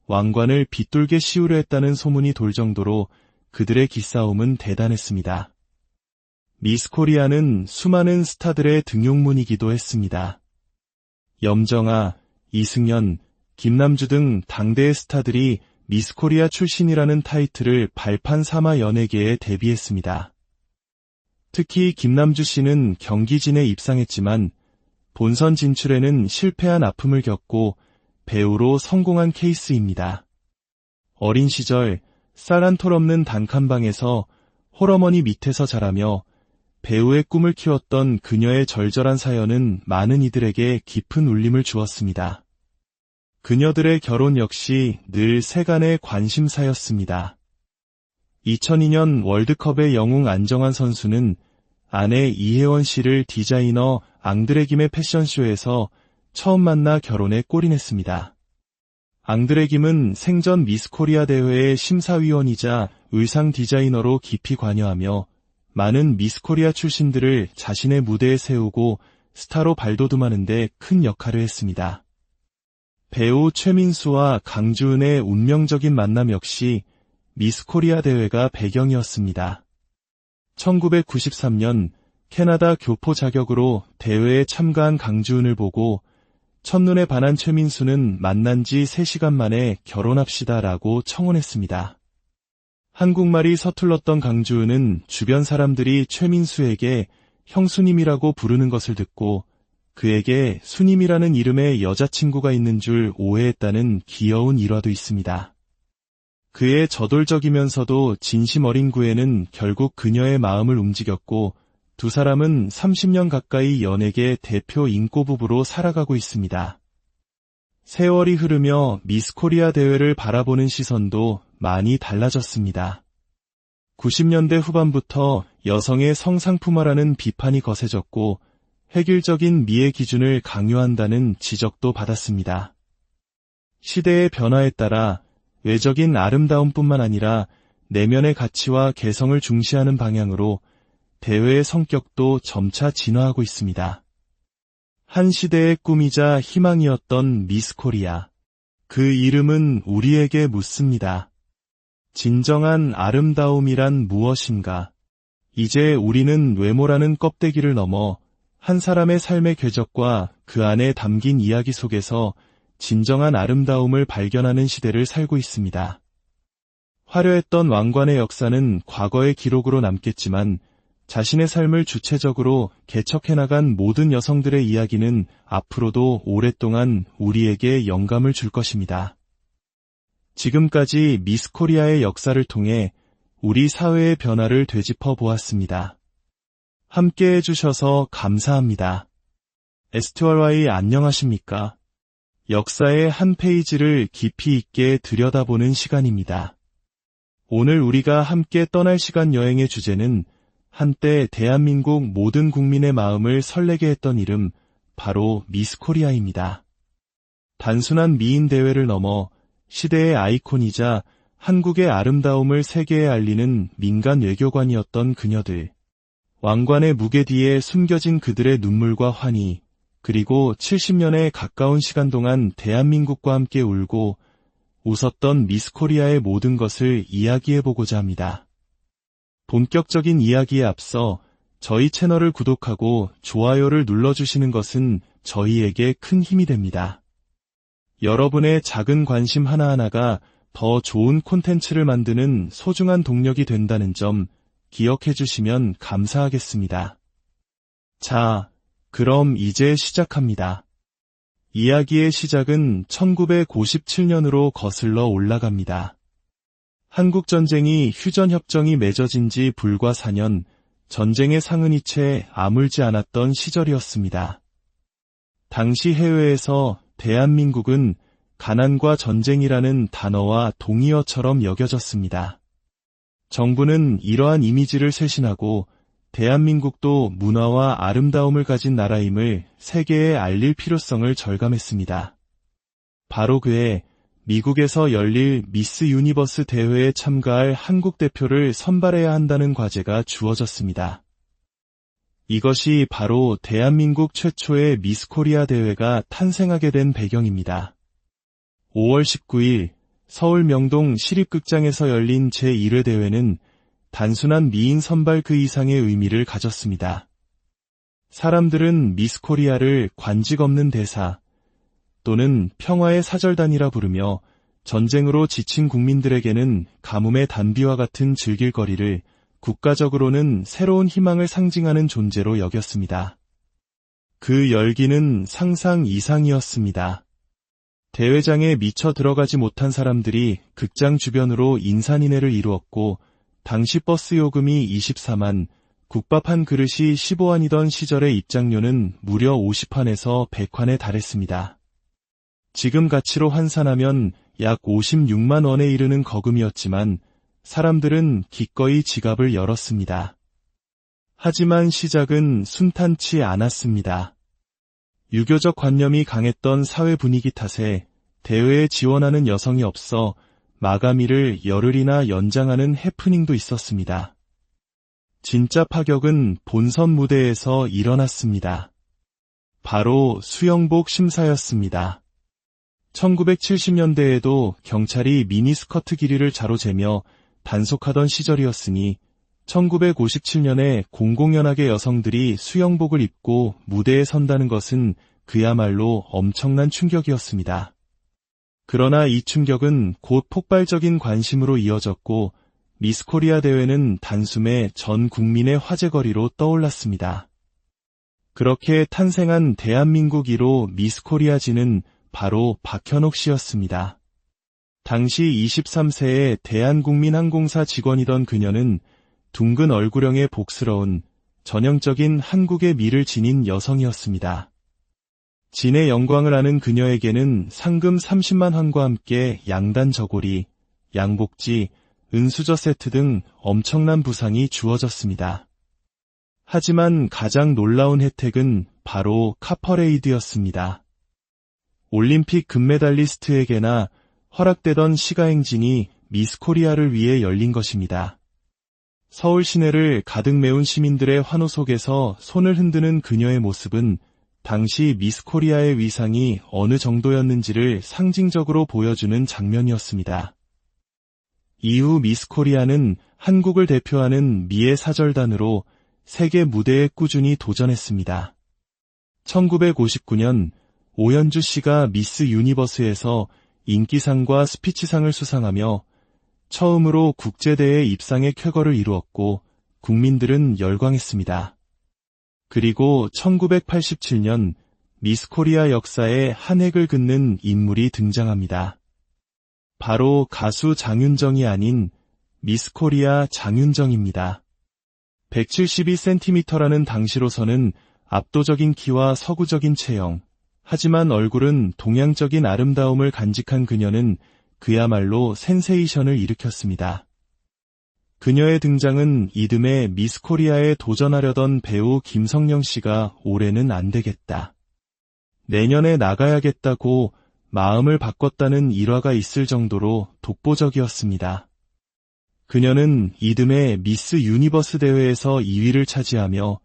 왕관을 빗돌게 씌우려 했다는 소문이 돌 정도로 그들의 기싸움은 대단했습니다. 미스 코리아는 수많은 스타들의 등용문이기도 했습니다. 염정아, 이승연, 김남주 등 당대의 스타들이 미스 코리아 출신이라는 타이틀을 발판 삼아 연예계에 데뷔했습니다. 특히 김남주 씨는 경기진에 입상했지만 본선 진출에는 실패한 아픔을 겪고 배우로 성공한 케이스입니다. 어린 시절 쌀 한 톨 없는 단칸방에서 홀어머니 밑에서 자라며 배우의 꿈을 키웠던 그녀의 절절한 사연은 많은 이들에게 깊은 울림을 주었습니다. 그녀들의 결혼 역시 늘 세간의 관심사였습니다. 2002년 월드컵의 영웅 안정환 선수는 아내 이혜원 씨를 디자이너 앙드레김의 패션쇼에서 처음 만나 결혼에 골인했습니다. 앙드레김은 생전 미스 코리아 대회의 심사위원이자 의상 디자이너로 깊이 관여하며 많은 미스코리아 출신들을 자신의 무대에 세우고 스타로 발돋움하는 데 큰 역할을 했습니다. 배우 최민수와 강주은의 운명적인 만남 역시 미스코리아 대회가 배경이었습니다. 1993년 캐나다 교포 자격으로 대회에 참가한 강주은을 보고 첫눈에 반한 최민수는 만난 지 3시간 만에 결혼합시다라고 청혼했습니다. 한국말이 서툴렀던 강주은은 주변 사람들이 최민수에게 형수님이라고 부르는 것을 듣고 그에게 수님이라는 이름의 여자친구가 있는 줄 오해했다는 귀여운 일화도 있습니다. 그의 저돌적이면서도 진심 어린 구애는 결국 그녀의 마음을 움직였고 두 사람은 30년 가까이 연예계 대표 인꼬부부로 살아가고 있습니다. 세월이 흐르며 미스코리아 대회를 바라보는 시선도 많이 달라졌습니다. 90년대 후반부터 여성의 성상품화라는 비판이 거세졌고 획일적인 미의 기준을 강요한다는 지적도 받았습니다. 시대의 변화에 따라 외적인 아름다움뿐만 아니라 내면의 가치와 개성을 중시하는 방향으로 대회의 성격도 점차 진화하고 있습니다. 한 시대의 꿈이자 희망이었던 미스코리아. 그 이름은 우리에게 묻습니다. 진정한 아름다움이란 무엇인가? 이제 우리는 외모라는 껍데기를 넘어 한 사람의 삶의 궤적과 그 안에 담긴 이야기 속에서 진정한 아름다움을 발견하는 시대를 살고 있습니다. 화려했던 왕관의 역사는 과거의 기록으로 남겠지만 자신의 삶을 주체적으로 개척해나간 모든 여성들의 이야기는 앞으로도 오랫동안 우리에게 영감을 줄 것입니다. 지금까지 미스코리아의 역사를 통해 우리 사회의 변화를 되짚어 보았습니다. 함께 해주셔서 감사합니다. STRY 안녕하십니까? 역사의 한 페이지를 깊이 있게 들여다보는 시간입니다. 오늘 우리가 함께 떠날 시간 여행의 주제는 한때 대한민국 모든 국민의 마음을 설레게 했던 이름, 바로 미스코리아입니다. 단순한 미인 대회를 넘어 시대의 아이콘이자 한국의 아름다움을 세계에 알리는 민간 외교관이었던 그녀들. 왕관의 무게 뒤에 숨겨진 그들의 눈물과 환희, 그리고 70년에 가까운 시간 동안 대한민국과 함께 울고 웃었던 미스코리아의 모든 것을 이야기해보고자 합니다. 본격적인 이야기에 앞서 저희 채널을 구독하고 좋아요를 눌러주시는 것은 저희에게 큰 힘이 됩니다. 여러분의 작은 관심 하나하나가 더 좋은 콘텐츠를 만드는 소중한 동력이 된다는 점 기억해 주시면 감사하겠습니다. 자, 그럼 이제 시작합니다. 이야기의 시작은 1957년으로 거슬러 올라갑니다. 한국전쟁이 휴전협정이 맺어진 지 불과 4년, 전쟁의 상흔이 채 아물지 않았던 시절이었습니다. 당시 해외에서 대한민국은 가난과 전쟁이라는 단어와 동의어처럼 여겨졌습니다. 정부는 이러한 이미지를 쇄신하고 대한민국도 문화와 아름다움을 가진 나라임을 세계에 알릴 필요성을 절감했습니다. 바로 그해 미국에서 열릴 미스 유니버스 대회에 참가할 한국 대표를 선발해야 한다는 과제가 주어졌습니다. 이것이 바로 대한민국 최초의 미스코리아 대회가 탄생하게 된 배경입니다. 5월 19일 서울 명동 시립극장에서 열린 제1회 대회는 단순한 미인 선발 그 이상의 의미를 가졌습니다. 사람들은 미스코리아를 관직 없는 대사 또는 평화의 사절단이라 부르며 전쟁으로 지친 국민들에게는 가뭄의 단비와 같은 즐길거리를, 국가적으로는 새로운 희망을 상징하는 존재로 여겼습니다. 그 열기는 상상 이상이었습니다. 대회장에 미처 들어가지 못한 사람들이 극장 주변으로 인산인해를 이루었고 당시 버스 요금이 24만, 국밥 한 그릇이 15원이던 시절의 입장료는 무려 50환에서 100환에 달했습니다. 지금 가치로 환산하면 약 56만 원에 이르는 거금이었지만 사람들은 기꺼이 지갑을 열었습니다. 하지만 시작은 순탄치 않았습니다. 유교적 관념이 강했던 사회 분위기 탓에 대회에 지원하는 여성이 없어 마감일을 열흘이나 연장하는 해프닝도 있었습니다. 진짜 파격은 본선 무대에서 일어났습니다. 바로 수영복 심사였습니다. 1970년대에도 경찰이 미니스커트 길이를 자로재며 단속하던 시절이었으니 1957년에 공공연하게 여성들이 수영복을 입고 무대에 선다는 것은 그야말로 엄청난 충격이었습니다. 그러나 이 충격은 곧 폭발적인 관심으로 이어졌고 미스코리아 대회는 단숨에 전 국민의 화제거리로 떠올랐습니다. 그렇게 탄생한 대한민국 1호 미스코리아진은 바로 박현옥 씨였습니다. 당시 23세의 대한국민항공사 직원이던 그녀는 둥근 얼굴형의 복스러운 전형적인 한국의 미를 지닌 여성이었습니다. 진의 영광을 아는 그녀에게는 상금 30만 원과 함께 양단 저고리, 양복지, 은수저 세트 등 엄청난 부상이 주어졌습니다. 하지만 가장 놀라운 혜택은 바로 카퍼레이드였습니다. 올림픽 금메달리스트에게나 허락되던 시가행진이 미스코리아를 위해 열린 것입니다. 서울 시내를 가득 메운 시민들의 환호 속에서 손을 흔드는 그녀의 모습은 당시 미스코리아의 위상이 어느 정도였는지를 상징적으로 보여주는 장면이었습니다. 이후 미스코리아는 한국을 대표하는 미의 사절단으로 세계 무대에 꾸준히 도전했습니다. 1959년 오현주 씨가 미스 유니버스에서 인기상과 스피치상을 수상하며 처음으로 국제대회 입상의 쾌거를 이루었고 국민들은 열광했습니다. 그리고 1987년 미스코리아 역사에 한 획을 긋는 인물이 등장합니다. 바로 가수 장윤정이 아닌 미스코리아 장윤정입니다. 172cm라는 당시로서는 압도적인 키와 서구적인 체형, 하지만 얼굴은 동양적인 아름다움을 간직한 그녀는 그야말로 센세이션을 일으켰습니다. 그녀의 등장은 이듬해 미스코리아에 도전하려던 배우 김성령 씨가 올해는 안 되겠다, 내년에 나가야겠다고 마음을 바꿨다는 일화가 있을 정도로 독보적이었습니다. 그녀는 이듬해 미스 유니버스 대회에서 2위를 차지하며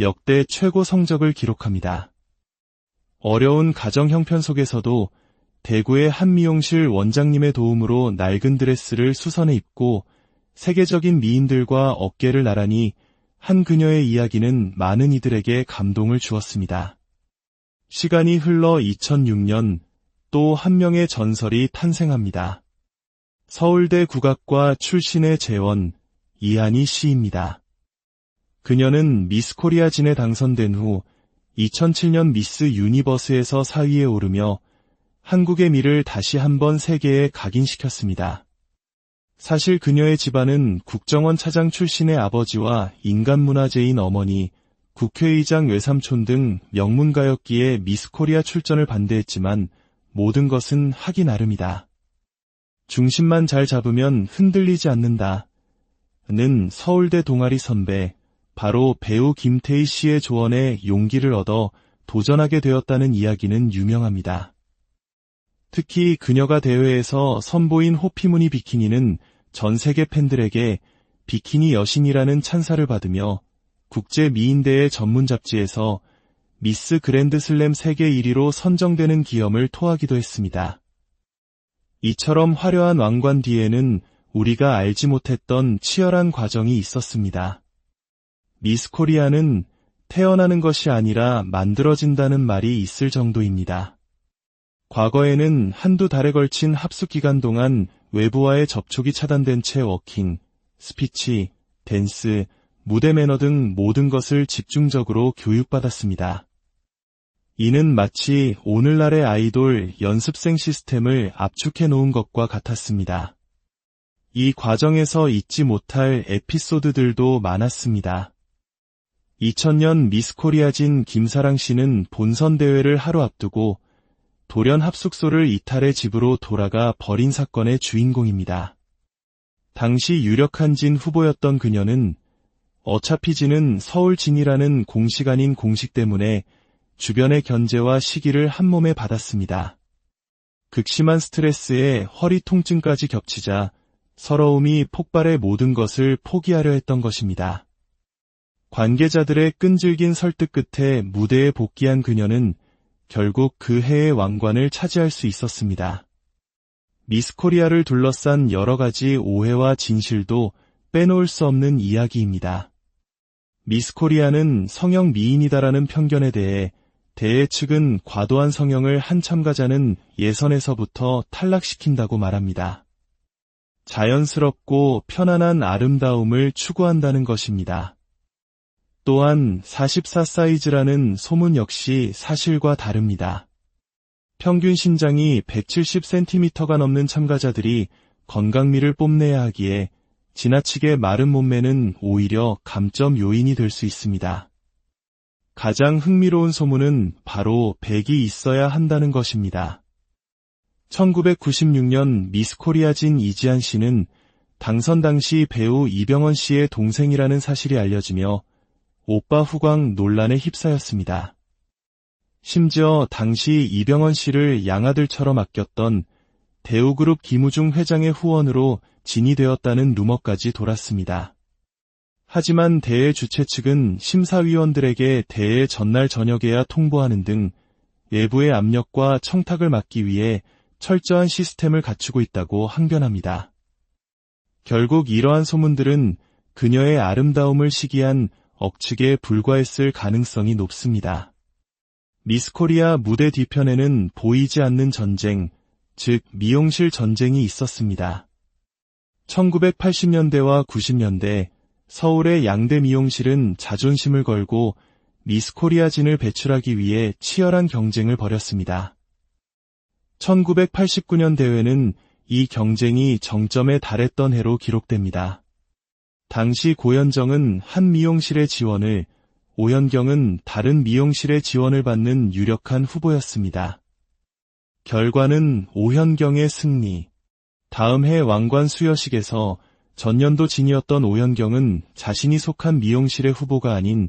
역대 최고 성적을 기록합니다. 어려운 가정 형편 속에서도 대구의 한 미용실 원장님의 도움으로 낡은 드레스를 수선해 입고 세계적인 미인들과 어깨를 나란히 한 그녀의 이야기는 많은 이들에게 감동을 주었습니다. 시간이 흘러 2006년 또 한 명의 전설이 탄생합니다. 서울대 국악과 출신의 재원, 이한희 씨입니다. 그녀는 미스코리아 진에 당선된 후 2007년 미스 유니버스에서 4위에 오르며 한국의 미를 다시 한번 세계에 각인시켰습니다. 사실 그녀의 집안은 국정원 차장 출신의 아버지와 인간문화재인 어머니, 국회의장 외삼촌 등 명문가였기에 미스코리아 출전을 반대했지만 모든 것은 하기 나름이다. 중심만 잘 잡으면 흔들리지 않는다. 는 서울대 동아리 선배, 바로 배우 김태희 씨의 조언에 용기를 얻어 도전하게 되었다는 이야기는 유명합니다. 특히 그녀가 대회에서 선보인 호피무늬 비키니는 전 세계 팬들에게 비키니 여신이라는 찬사를 받으며 국제 미인대회 전문 잡지에서 미스 그랜드슬램 세계 1위로 선정되는 기염을 토하기도 했습니다. 이처럼 화려한 왕관 뒤에는 우리가 알지 못했던 치열한 과정이 있었습니다. 미스코리아는 태어나는 것이 아니라 만들어진다는 말이 있을 정도입니다. 과거에는 한두 달에 걸친 합숙 기간 동안 외부와의 접촉이 차단된 채 워킹, 스피치, 댄스, 무대 매너 등 모든 것을 집중적으로 교육받았습니다. 이는 마치 오늘날의 아이돌 연습생 시스템을 압축해 놓은 것과 같았습니다. 이 과정에서 잊지 못할 에피소드들도 많았습니다. 2000년 미스코리아진 김사랑 씨는 본선 대회를 하루 앞두고 돌연 합숙소를 이탈해 집으로 돌아가 버린 사건의 주인공입니다. 당시 유력한 진 후보였던 그녀는 어차피 진은 서울 진이라는 공식 아닌 공식 때문에 주변의 견제와 시기를 한몸에 받았습니다. 극심한 스트레스에 허리 통증까지 겹치자 서러움이 폭발해 모든 것을 포기하려 했던 것입니다. 관계자들의 끈질긴 설득 끝에 무대에 복귀한 그녀는 결국 그 해의 왕관을 차지할 수 있었습니다. 미스 코리아를 둘러싼 여러 가지 오해와 진실도 빼놓을 수 없는 이야기입니다. 미스 코리아는 성형 미인이다라는 편견에 대해 대회 측은 과도한 성형을 한 참가자는 예선에서부터 탈락시킨다고 말합니다. 자연스럽고 편안한 아름다움을 추구한다는 것입니다. 또한 44 사이즈라는 소문 역시 사실과 다릅니다. 평균 신장이 170cm가 넘는 참가자들이 건강미를 뽐내야 하기에 지나치게 마른 몸매는 오히려 감점 요인이 될 수 있습니다. 가장 흥미로운 소문은 바로 100이 있어야 한다는 것입니다. 1996년 미스 코리아진 이지한 씨는 당선 당시 배우 이병헌 씨의 동생이라는 사실이 알려지며 오빠 후광 논란에 휩싸였습니다. 심지어 당시 이병헌 씨를 양아들처럼 아꼈던 대우그룹 김우중 회장의 후원으로 진이 되었다는 루머까지 돌았습니다. 하지만 대회 주최 측은 심사위원들에게 대회 전날 저녁에야 통보하는 등 외부의 압력과 청탁을 막기 위해 철저한 시스템을 갖추고 있다고 항변합니다. 결국 이러한 소문들은 그녀의 아름다움을 시기한 억측에 불과했을 가능성이 높습니다. 미스 코리아 무대 뒤편에는 보이지 않는 전쟁, 즉 미용실 전쟁이 있었습니다. 1980년대와 90년대 서울의 양대 미용실은 자존심을 걸고 미스 코리아진을 배출하기 위해 치열한 경쟁을 벌였습니다. 1989년 대회는 이 경쟁이 정점에 달했던 해로 기록됩니다. 당시 고현정은 한 미용실의 지원을, 오현경은 다른 미용실의 지원을 받는 유력한 후보였습니다. 결과는 오현경의 승리. 다음 해 왕관 수여식에서 전년도 진이었던 오현경은 자신이 속한 미용실의 후보가 아닌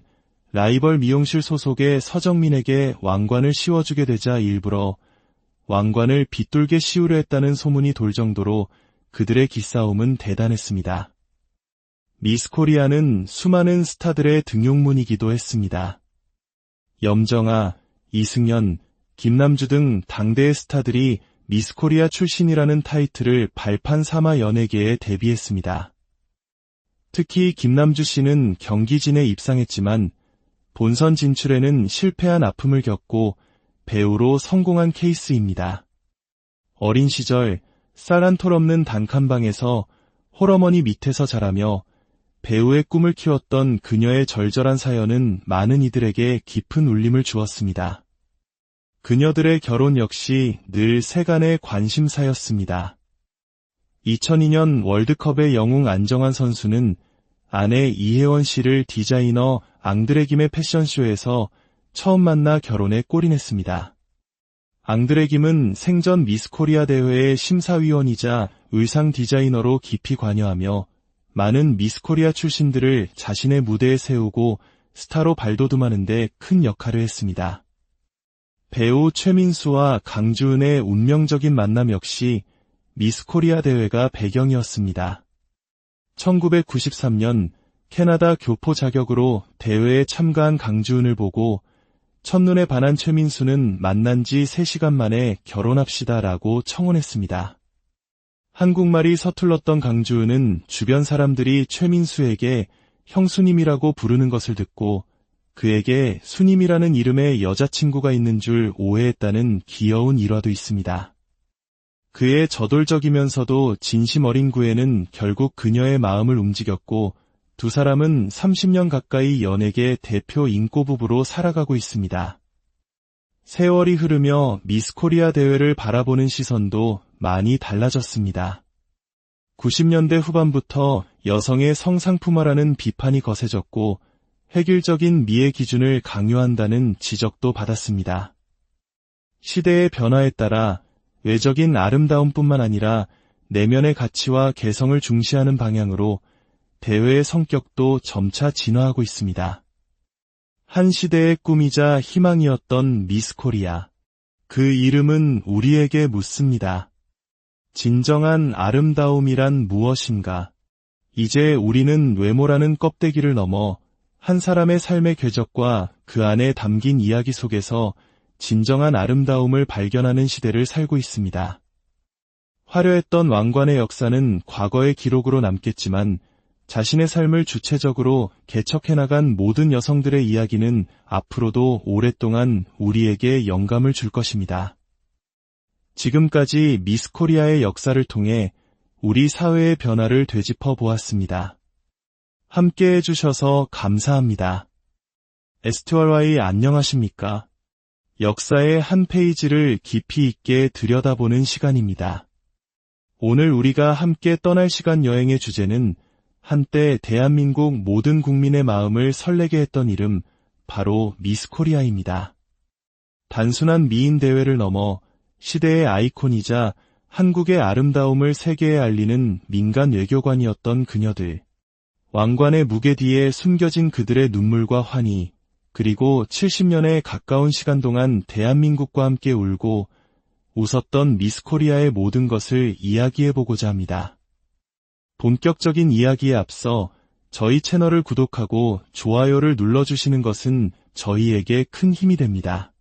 라이벌 미용실 소속의 서정민에게 왕관을 씌워주게 되자 일부러 왕관을 빗돌게 씌우려 했다는 소문이 돌 정도로 그들의 기싸움은 대단했습니다. 미스 코리아는 수많은 스타들의 등용문이기도 했습니다. 염정아, 이승연, 김남주 등 당대의 스타들이 미스 코리아 출신이라는 타이틀을 발판 삼아 연예계에 데뷔했습니다. 특히 김남주 씨는 경기진에 입상했지만 본선 진출에는 실패한 아픔을 겪고 배우로 성공한 케이스입니다. 어린 시절 쌀 한 톨 없는 단칸방에서 홀어머니 밑에서 자라며 배우의 꿈을 키웠던 그녀의 절절한 사연은 많은 이들에게 깊은 울림을 주었습니다. 그녀들의 결혼 역시 늘 세간의 관심사였습니다. 2002년 월드컵의 영웅 안정환 선수는 아내 이혜원 씨를 디자이너 앙드레김의 패션쇼에서 처음 만나 결혼에 골인했습니다. 앙드레김은 생전 미스 코리아 대회의 심사위원이자 의상 디자이너로 깊이 관여하며 많은 미스 코리아 출신들을 자신의 무대에 세우고 스타로 발돋움하는 데 큰 역할을 했습니다. 배우 최민수와 강주은의 운명적인 만남 역시 미스 코리아 대회가 배경이었습니다. 1993년 캐나다 교포 자격으로 대회에 참가한 강주은을 보고 첫눈에 반한 최민수는 만난 지 3시간 만에 결혼합시다라고 청혼했습니다. 한국말이 서툴렀던 강주은은 주변 사람들이 최민수에게 형수님이라고 부르는 것을 듣고 그에게 수님이라는 이름의 여자친구가 있는 줄 오해했다는 귀여운 일화도 있습니다. 그의 저돌적이면서도 진심 어린 구애는 결국 그녀의 마음을 움직였고 두 사람은 30년 가까이 연예계 대표 인꼬 부부로 살아가고 있습니다. 세월이 흐르며 미스 코리아 대회를 바라보는 시선도 많이 달라졌습니다. 90년대 후반부터 여성의 성상품화라는 비판이 거세졌고 획일적인 미의 기준을 강요한다는 지적도 받았습니다. 시대의 변화에 따라 외적인 아름다움뿐만 아니라 내면의 가치와 개성을 중시하는 방향으로 대회의 성격도 점차 진화하고 있습니다. 한 시대의 꿈이자 희망이었던 미스 코리아. 그 이름은 우리에게 묻습니다. 진정한 아름다움이란 무엇인가? 이제 우리는 외모라는 껍데기를 넘어 한 사람의 삶의 궤적과 그 안에 담긴 이야기 속에서 진정한 아름다움을 발견하는 시대를 살고 있습니다. 화려했던 왕관의 역사는 과거의 기록으로 남겠지만 자신의 삶을 주체적으로 개척해나간 모든 여성들의 이야기는 앞으로도 오랫동안 우리에게 영감을 줄 것입니다. 지금까지 미스 코리아의 역사를 통해 우리 사회의 변화를 되짚어 보았습니다. 함께 해주셔서 감사합니다. STRY 안녕하십니까? 역사의 한 페이지를 깊이 있게 들여다보는 시간입니다. 오늘 우리가 함께 떠날 시간 여행의 주제는 한때 대한민국 모든 국민의 마음을 설레게 했던 이름, 바로 미스 코리아입니다. 단순한 미인 대회를 넘어 시대의 아이콘이자 한국의 아름다움을 세계에 알리는 민간 외교관이었던 그녀들. 왕관의 무게 뒤에 숨겨진 그들의 눈물과 환희, 그리고 70년에 가까운 시간 동안 대한민국과 함께 울고 웃었던 미스 코리아의 모든 것을 이야기해보고자 합니다. 본격적인 이야기에 앞서 저희 채널을 구독하고 좋아요를 눌러주시는 것은 저희에게 큰 힘이 됩니다.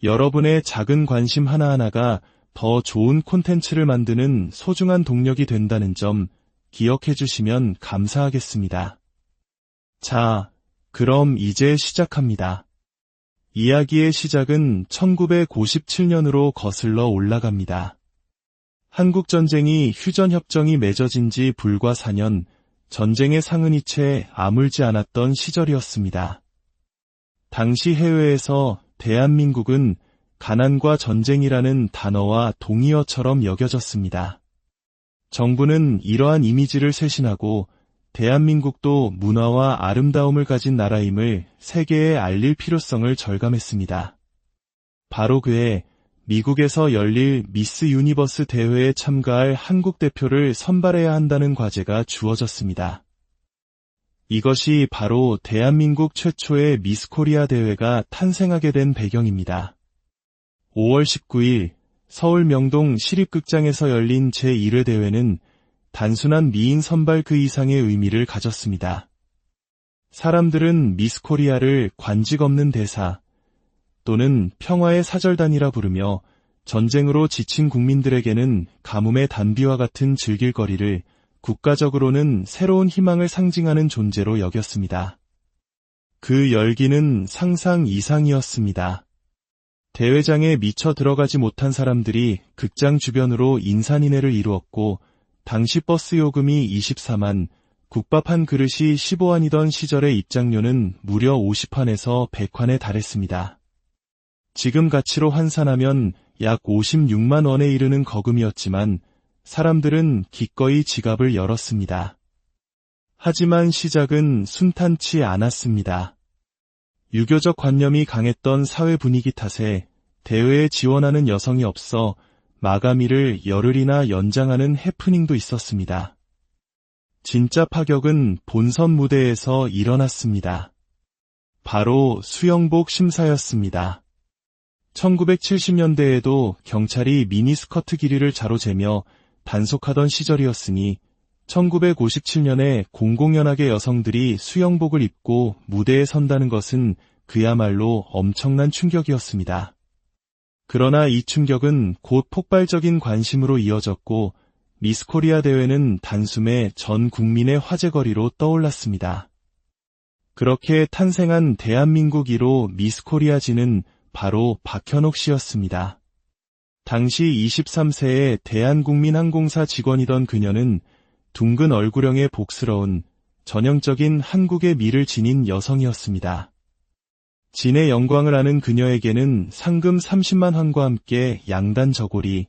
여러분의 작은 관심 하나하나가 더 좋은 콘텐츠를 만드는 소중한 동력이 된다는 점 기억해 주시면 감사하겠습니다. 자, 그럼 이제 시작합니다. 이야기의 시작은 1957년으로 거슬러 올라갑니다. 한국전쟁이 휴전협정이 맺어진 지 불과 4년, 전쟁의 상흔이 채 아물지 않았던 시절이었습니다. 당시 해외에서 대한민국은 가난과 전쟁이라는 단어와 동의어처럼 여겨졌습니다. 정부는 이러한 이미지를 쇄신하고 대한민국도 문화와 아름다움을 가진 나라임을 세계에 알릴 필요성을 절감했습니다. 바로 그해 미국에서 열릴 미스 유니버스 대회에 참가할 한국 대표를 선발해야 한다는 과제가 주어졌습니다. 이것이 바로 대한민국 최초의 미스 코리아 대회가 탄생하게 된 배경입니다. 5월 19일 서울 명동 시립극장에서 열린 제1회 대회는 단순한 미인 선발 그 이상의 의미를 가졌습니다. 사람들은 미스 코리아를 관직 없는 대사 또는 평화의 사절단이라 부르며 전쟁으로 지친 국민들에게는 가뭄의 단비와 같은 즐길거리를, 국가적으로는 새로운 희망을 상징하는 존재로 여겼습니다. 그 열기는 상상 이상이었습니다. 대회장에 미처 들어가지 못한 사람들이 극장 주변으로 인산인해를 이루었고 당시 버스 요금이 24만, 국밥 한 그릇이 15안이던 시절의 입장료는 무려 50환에서 100환에 달했습니다. 지금 가치로 환산하면 약 56만 원에 이르는 거금이었지만 사람들은 기꺼이 지갑을 열었습니다. 하지만 시작은 순탄치 않았습니다. 유교적 관념이 강했던 사회 분위기 탓에 대회에 지원하는 여성이 없어 마감일을 열흘이나 연장하는 해프닝도 있었습니다. 진짜 파격은 본선 무대에서 일어났습니다. 바로 수영복 심사였습니다. 1970년대에도 경찰이 미니스커트 길이를 자로 재며 단속하던 시절이었으니 1957년에 공공연하게 여성들이 수영복을 입고 무대에 선다는 것은 그야말로 엄청난 충격이었습니다. 그러나 이 충격은 곧 폭발적인 관심으로 이어졌고 미스 코리아 대회는 단숨에 전 국민의 화제거리로 떠올랐습니다. 그렇게 탄생한 대한민국 1호 미스 코리아진은 바로 박현옥 씨였습니다. 당시 23세의 대한국민항공사 직원이던 그녀는 둥근 얼굴형의 복스러운 전형적인 한국의 미를 지닌 여성이었습니다. 진의 영광을 아는 그녀에게는 상금 30만 환과 함께 양단 저고리,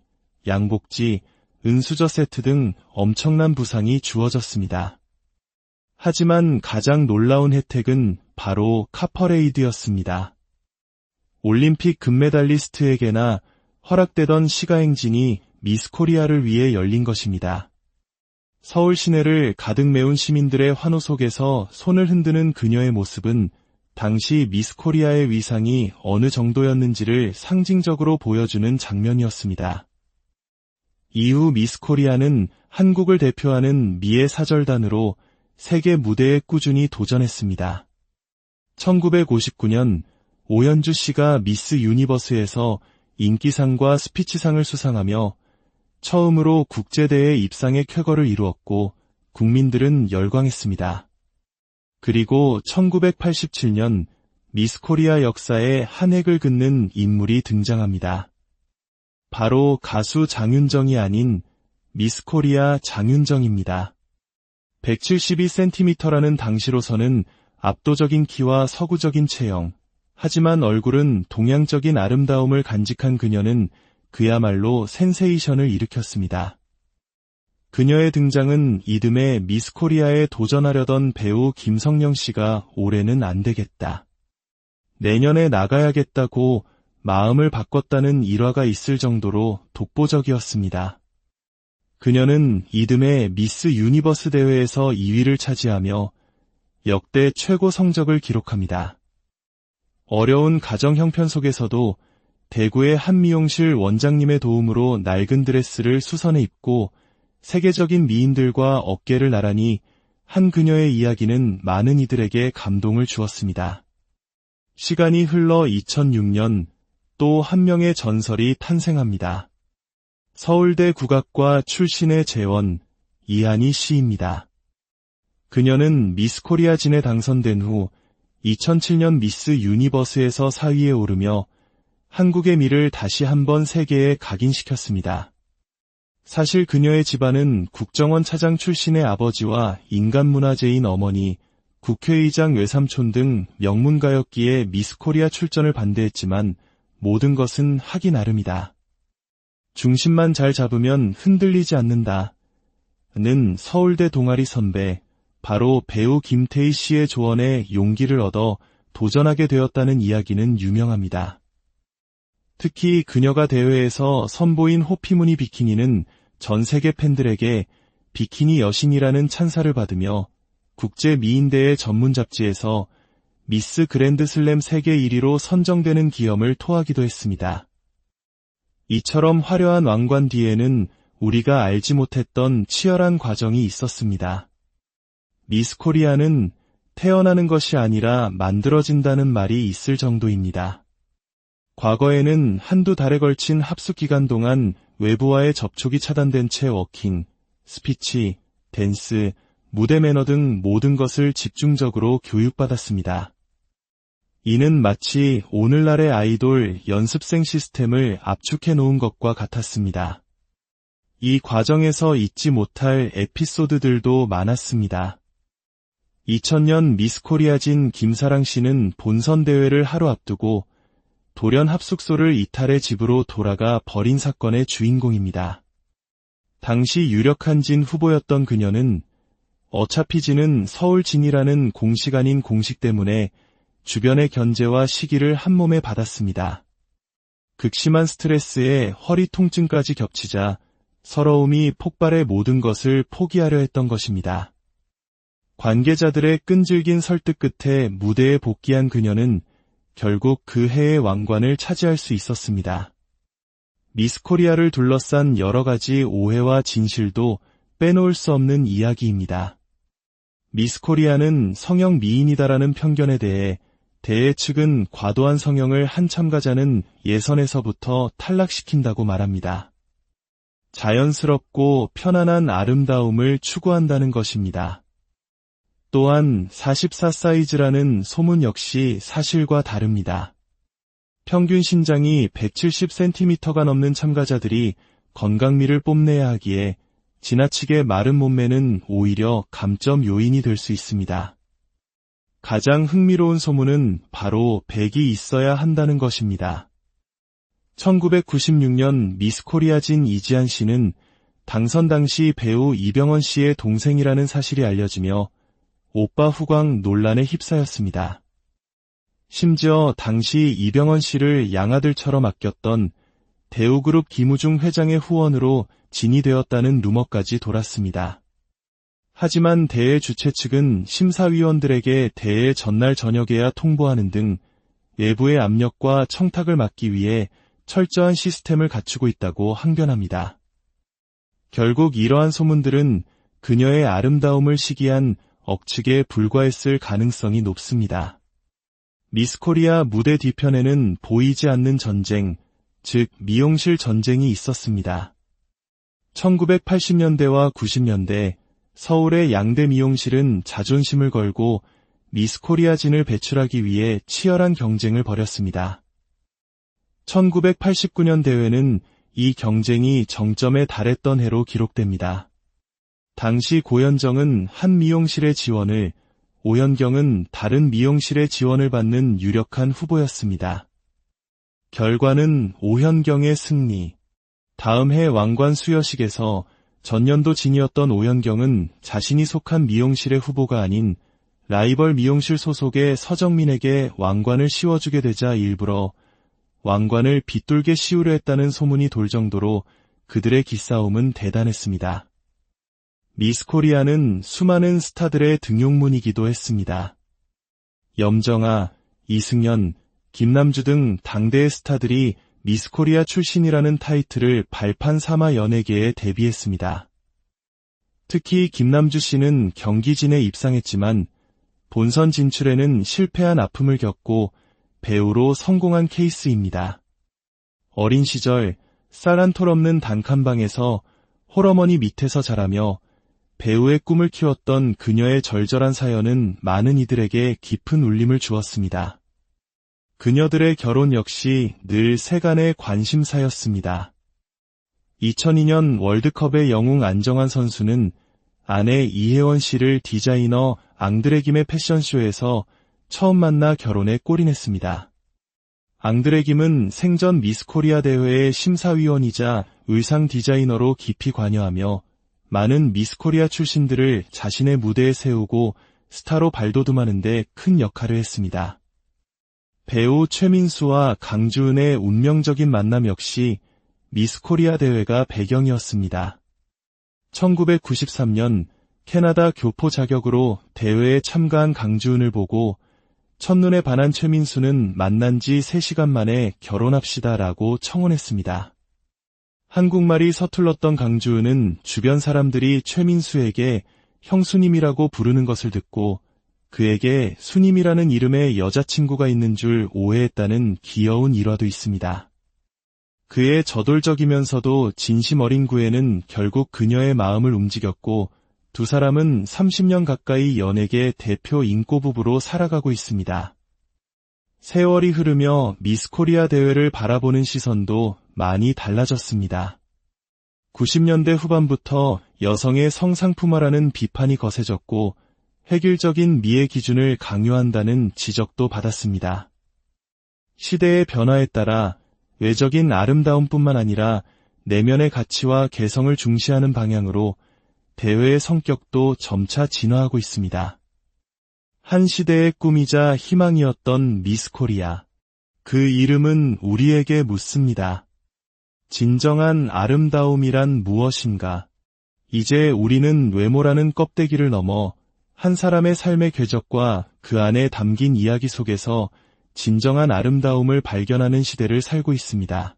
양복지, 은수저 세트 등 엄청난 부상이 주어졌습니다. 하지만 가장 놀라운 혜택은 바로 카퍼레이드였습니다. 올림픽 금메달리스트에게나 허락되던 시가행진이 미스 코리아를 위해 열린 것입니다. 서울 시내를 가득 메운 시민들의 환호 속에서 손을 흔드는 그녀의 모습은 당시 미스 코리아의 위상이 어느 정도였는지를 상징적으로 보여주는 장면이었습니다. 이후 미스 코리아는 한국을 대표하는 미의 사절단으로 세계 무대에 꾸준히 도전했습니다. 1959년 오현주 씨가 미스 유니버스에서 인기상과 스피치상을 수상하며 처음으로 국제대회 입상의 쾌거를 이루었고 국민들은 열광했습니다. 그리고 1987년 미스 코리아 역사에 한 획을 긋는 인물이 등장합니다. 바로 가수 장윤정이 아닌 미스 코리아 장윤정입니다. 172cm라는 당시로서는 압도적인 키와 서구적인 체형, 하지만 얼굴은 동양적인 아름다움을 간직한 그녀는 그야말로 센세이션을 일으켰습니다. 그녀의 등장은 이듬해 미스 코리아에 도전하려던 배우 김성령 씨가 올해는 안 되겠다, 내년에 나가야겠다고 마음을 바꿨다는 일화가 있을 정도로 독보적이었습니다. 그녀는 이듬해 미스 유니버스 대회에서 2위를 차지하며 역대 최고 성적을 기록합니다. 어려운 가정 형편 속에서도 대구의 한 미용실 원장님의 도움으로 낡은 드레스를 수선해 입고 세계적인 미인들과 어깨를 나란히 한 그녀의 이야기는 많은 이들에게 감동을 주었습니다. 시간이 흘러 2006년 또 한 명의 전설이 탄생합니다. 서울대 국악과 출신의 재원, 이한희 씨입니다. 그녀는 미스 코리아 진에 당선된 후 2007년 미스 유니버스에서 4위에 오르며 한국의 미를 다시 한번 세계에 각인시켰습니다. 사실 그녀의 집안은 국정원 차장 출신의 아버지와 인간문화재인 어머니, 국회의장 외삼촌 등 명문가였기에 미스 코리아 출전을 반대했지만 모든 것은 하기 나름이다. 중심만 잘 잡으면 흔들리지 않는다. 는 서울대 동아리 선배, 바로 배우 김태희 씨의 조언에 용기를 얻어 도전하게 되었다는 이야기는 유명합니다. 특히 그녀가 대회에서 선보인 호피무늬 비키니는 전 세계 팬들에게 비키니 여신이라는 찬사를 받으며 국제 미인대회 전문 잡지에서 미스 그랜드 슬램 세계 1위로 선정되는 기염을 토하기도 했습니다. 이처럼 화려한 왕관 뒤에는 우리가 알지 못했던 치열한 과정이 있었습니다. 미스 코리아는 태어나는 것이 아니라 만들어진다는 말이 있을 정도입니다. 과거에는 한두 달에 걸친 합숙 기간 동안 외부와의 접촉이 차단된 채 워킹, 스피치, 댄스, 무대 매너 등 모든 것을 집중적으로 교육받았습니다. 이는 마치 오늘날의 아이돌 연습생 시스템을 압축해 놓은 것과 같았습니다. 이 과정에서 잊지 못할 에피소드들도 많았습니다. 2000년 미스 코리아진 김사랑 씨는 본선 대회를 하루 앞두고 돌연 합숙소를 이탈해 집으로 돌아가 버린 사건의 주인공입니다. 당시 유력한 진 후보였던 그녀는 어차피 진은 서울 진이라는 공식 아닌 공식 때문에 주변의 견제와 시기를 한몸에 받았습니다. 극심한 스트레스에 허리 통증까지 겹치자 서러움이 폭발해 모든 것을 포기하려 했던 것입니다. 관계자들의 끈질긴 설득 끝에 무대에 복귀한 그녀는 결국 그 해의 왕관을 차지할 수 있었습니다. 미스 코리아를 둘러싼 여러 가지 오해와 진실도 빼놓을 수 없는 이야기입니다. 미스 코리아는 성형 미인이다라는 편견에 대해 대회 측은 과도한 성형을 한 참가자는 예선에서부터 탈락시킨다고 말합니다. 자연스럽고 편안한 아름다움을 추구한다는 것입니다. 또한 44 사이즈라는 소문 역시 사실과 다릅니다. 평균 신장이 170cm가 넘는 참가자들이 건강미를 뽐내야 하기에 지나치게 마른 몸매는 오히려 감점 요인이 될 수 있습니다. 가장 흥미로운 소문은 바로 100이 있어야 한다는 것입니다. 1996년 미스 코리아진 이지한 씨는 당선 당시 배우 이병헌 씨의 동생이라는 사실이 알려지며 오빠 후광 논란에 휩싸였습니다. 심지어 당시 이병헌 씨를 양아들처럼 아꼈던 대우그룹 김우중 회장의 후원으로 진이 되었다는 루머까지 돌았습니다. 하지만 대회 주최 측은 심사위원들에게 대회 전날 저녁에야 통보하는 등 외부의 압력과 청탁을 막기 위해 철저한 시스템을 갖추고 있다고 항변합니다. 결국 이러한 소문들은 그녀의 아름다움을 시기한 억측에 불과했을 가능성이 높습니다. 미스코리아 무대 뒤편에는 보이지 않는 전쟁, 즉 미용실 전쟁이 있었습니다. 1980년대와 90년대 서울의 양대 미용실은 자존심을 걸고 미스코리아 진을 배출하기 위해 치열한 경쟁을 벌였습니다. 1989년 대회는 이 경쟁이 정점에 달했던 해로 기록됩니다. 당시 고현정은 한 미용실의 지원을, 오현경은 다른 미용실의 지원을 받는 유력한 후보였습니다. 결과는 오현경의 승리. 다음 해 왕관 수여식에서 전년도 진이었던 오현경은 자신이 속한 미용실의 후보가 아닌 라이벌 미용실 소속의 서정민에게 왕관을 씌워주게 되자 일부러 왕관을 빗돌게 씌우려 했다는 소문이 돌 정도로 그들의 기싸움은 대단했습니다. 미스코리아는 수많은 스타들의 등용문이기도 했습니다. 염정아, 이승연, 김남주 등 당대의 스타들이 미스코리아 출신이라는 타이틀을 발판 삼아 연예계에 데뷔했습니다. 특히 김남주 씨는 경기진에 입상했지만 본선 진출에는 실패한 아픔을 겪고 배우로 성공한 케이스입니다. 어린 시절 쌀 한 톨 없는 단칸방에서 홀어머니 밑에서 자라며 배우의 꿈을 키웠던 그녀의 절절한 사연은 많은 이들에게 깊은 울림을 주었습니다. 그녀들의 결혼 역시 늘 세간의 관심사였습니다. 2002년 월드컵의 영웅 안정환 선수는 아내 이혜원 씨를 디자이너 앙드레김의 패션쇼에서 처음 만나 결혼에 골인했습니다. 앙드레김은 생전 미스코리아 대회의 심사위원이자 의상 디자이너로 깊이 관여하며 많은 미스코리아 출신들을 자신의 무대에 세우고 스타로 발돋움하는 데 큰 역할을 했습니다. 배우 최민수와 강주은의 운명적인 만남 역시 미스코리아 대회가 배경이었습니다. 1993년 캐나다 교포 자격으로 대회에 참가한 강주은을 보고 첫눈에 반한 최민수는 만난 지 3시간 만에 결혼합시다라고 청혼했습니다. 한국말이 서툴렀던 강주은은 주변 사람들이 최민수에게 형수님이라고 부르는 것을 듣고 그에게 수님이라는 이름의 여자친구가 있는 줄 오해했다는 귀여운 일화도 있습니다. 그의 저돌적이면서도 진심 어린 구애는 결국 그녀의 마음을 움직였고 두 사람은 30년 가까이 연예계 대표 인꼬부부로 살아가고 있습니다. 세월이 흐르며 미스코리아 대회를 바라보는 시선도 많이 달라졌습니다. 90년대 후반부터 여성의 성상품화라는 비판이 거세졌고 획일적인 미의 기준을 강요한다는 지적도 받았습니다. 시대의 변화에 따라 외적인 아름다움뿐만 아니라 내면의 가치와 개성을 중시하는 방향으로 대회의 성격도 점차 진화하고 있습니다. 한 시대의 꿈이자 희망이었던 미스코리아. 그 이름은 우리에게 묻습니다. 진정한 아름다움이란 무엇인가? 이제 우리는 외모라는 껍데기를 넘어 한 사람의 삶의 궤적과 그 안에 담긴 이야기 속에서 진정한 아름다움을 발견하는 시대를 살고 있습니다.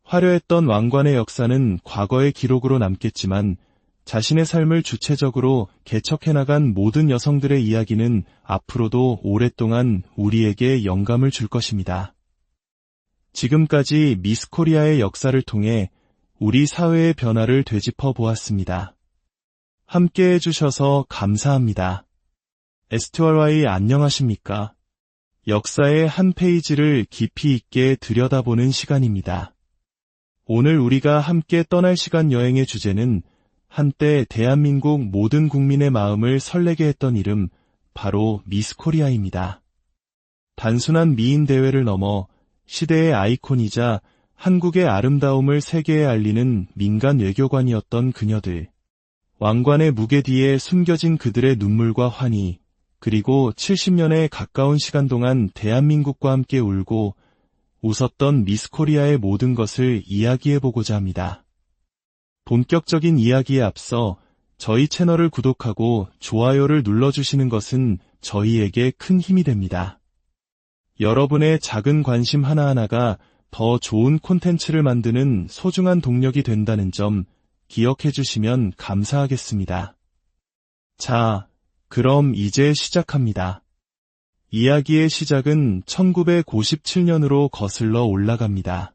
화려했던 왕관의 역사는 과거의 기록으로 남겠지만 자신의 삶을 주체적으로 개척해나간 모든 여성들의 이야기는 앞으로도 오랫동안 우리에게 영감을 줄 것입니다. 지금까지 미스코리아의 역사를 통해 우리 사회의 변화를 되짚어 보았습니다. 함께 해주셔서 감사합니다. STRY 안녕하십니까? 역사의 한 페이지를 깊이 있게 들여다보는 시간입니다. 오늘 우리가 함께 떠날 시간 여행의 주제는 한때 대한민국 모든 국민의 마음을 설레게 했던 이름, 바로 미스코리아입니다. 단순한 미인 대회를 넘어 시대의 아이콘이자 한국의 아름다움을 세계에 알리는 민간 외교관이었던 그녀들. 왕관의 무게 뒤에 숨겨진 그들의 눈물과 환희, 그리고 70년에 가까운 시간 동안 대한민국과 함께 울고 웃었던 미스코리아의 모든 것을 이야기해보고자 합니다. 본격적인 이야기에 앞서 저희 채널을 구독하고 좋아요를 눌러주시는 것은 저희에게 큰 힘이 됩니다. 여러분의 작은 관심 하나하나가 더 좋은 콘텐츠를 만드는 소중한 동력이 된다는 점 기억해 주시면 감사하겠습니다. 자, 그럼 이제 시작합니다. 이야기의 시작은 1957년으로 거슬러 올라갑니다.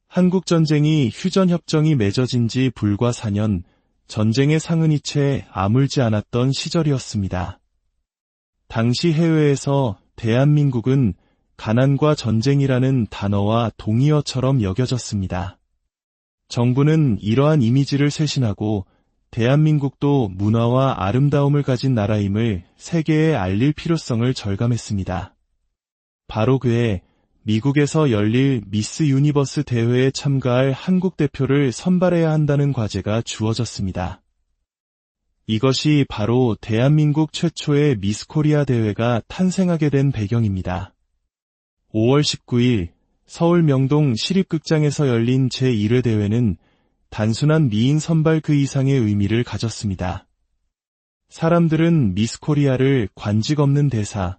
한국전쟁이 휴전협정이 맺어진 지 불과 4년, 전쟁의 상흔이 채 아물지 않았던 시절이었습니다. 당시 해외에서 대한민국은 가난과 전쟁이라는 단어와 동의어처럼 여겨졌습니다. 정부는 이러한 이미지를 쇄신하고 대한민국도 문화와 아름다움을 가진 나라임을 세계에 알릴 필요성을 절감했습니다. 바로 그해 미국에서 열릴 미스 유니버스 대회에 참가할 한국 대표를 선발해야 한다는 과제가 주어졌습니다. 이것이 바로 대한민국 최초의 미스 코리아 대회가 탄생하게 된 배경입니다. 5월 19일 서울 명동 시립극장에서 열린 제1회 대회는 단순한 미인 선발 그 이상의 의미를 가졌습니다. 사람들은 미스 코리아를 관직 없는 대사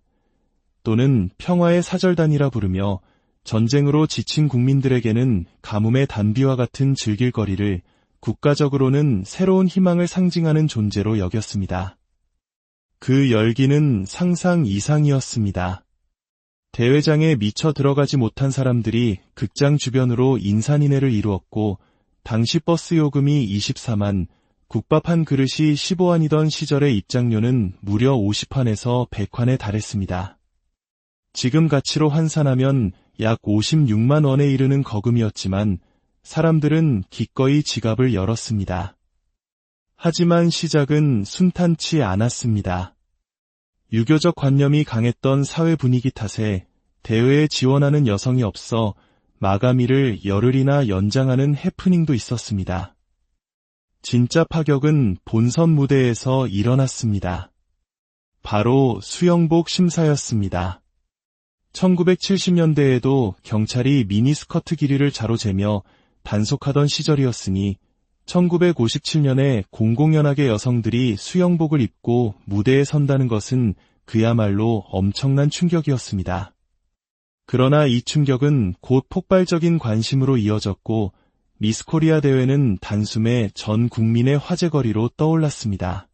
또는 평화의 사절단이라 부르며 전쟁으로 지친 국민들에게는 가뭄의 단비와 같은 즐길거리를, 국가적으로는 새로운 희망을 상징하는 존재로 여겼습니다. 그 열기는 상상 이상이었습니다. 대회장에 미처 들어가지 못한 사람들이 극장 주변으로 인산인해를 이루었고, 당시 버스 요금이 24만, 국밥 한 그릇이 15안이던 시절의 입장료는 무려 50환에서 100환에 달했습니다. 지금 가치로 환산하면 약 56만 원에 이르는 거금이었지만 사람들은 기꺼이 지갑을 열었습니다. 하지만 시작은 순탄치 않았습니다. 유교적 관념이 강했던 사회 분위기 탓에 대회에 지원하는 여성이 없어 마감일을 열흘이나 연장하는 해프닝도 있었습니다. 진짜 파격은 본선 무대에서 일어났습니다. 바로 수영복 심사였습니다. 1970년대에도 경찰이 미니스커트 길이를 자로재며 단속하던 시절이었으니 1957년에 공공연하게 여성들이 수영복을 입고 무대에 선다는 것은 그야말로 엄청난 충격이었습니다. 그러나 이 충격은 곧 폭발적인 관심으로 이어졌고 미스 코리아 대회는 단숨에 전 국민의 화제거리로 떠올랐습니다.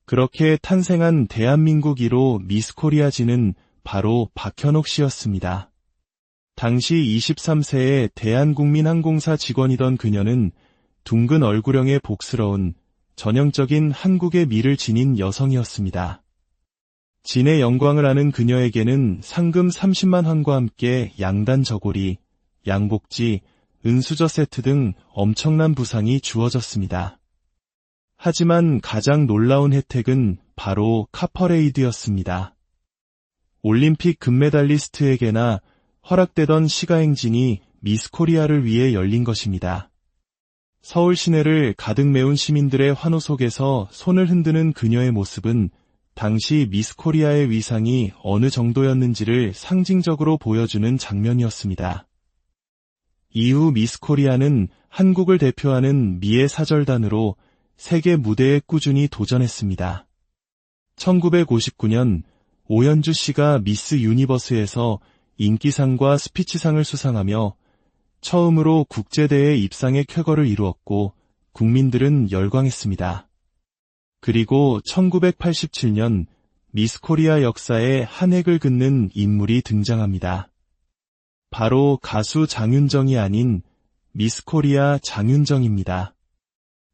그렇게 탄생한 대한민국 1호 미스 코리아진은 바로 박현옥 씨였습니다. 당시 23세의 대한국민항공사 직원이던 그녀는 둥근 얼굴형의 복스러운 전형적인 한국의 미를 지닌 여성이었습니다. 진의 영광을 아는 그녀에게는 상금 30만 환과 함께 양단 저고리, 양복지, 은수저 세트 등 엄청난 부상이 주어졌습니다. 하지만 가장 놀라운 혜택은 바로 카퍼레이드였습니다. 올림픽 금메달리스트에게나 허락되던 시가행진이 미스 코리아를 위해 열린 것입니다. 서울 시내를 가득 메운 시민들의 환호 속에서 손을 흔드는 그녀의 모습은 당시 미스 코리아의 위상이 어느 정도였는지를 상징적으로 보여주는 장면이었습니다. 이후 미스 코리아는 한국을 대표하는 미의 사절단으로 세계 무대에 꾸준히 도전했습니다. 1959년 오현주 씨가 미스 유니버스에서 인기상과 스피치상을 수상하며 처음으로 국제대회 입상의 쾌거를 이루었고 국민들은 열광했습니다. 그리고 1987년 미스 코리아 역사에 한 획을 긋는 인물이 등장합니다. 바로 가수 장윤정이 아닌 미스 코리아 장윤정입니다.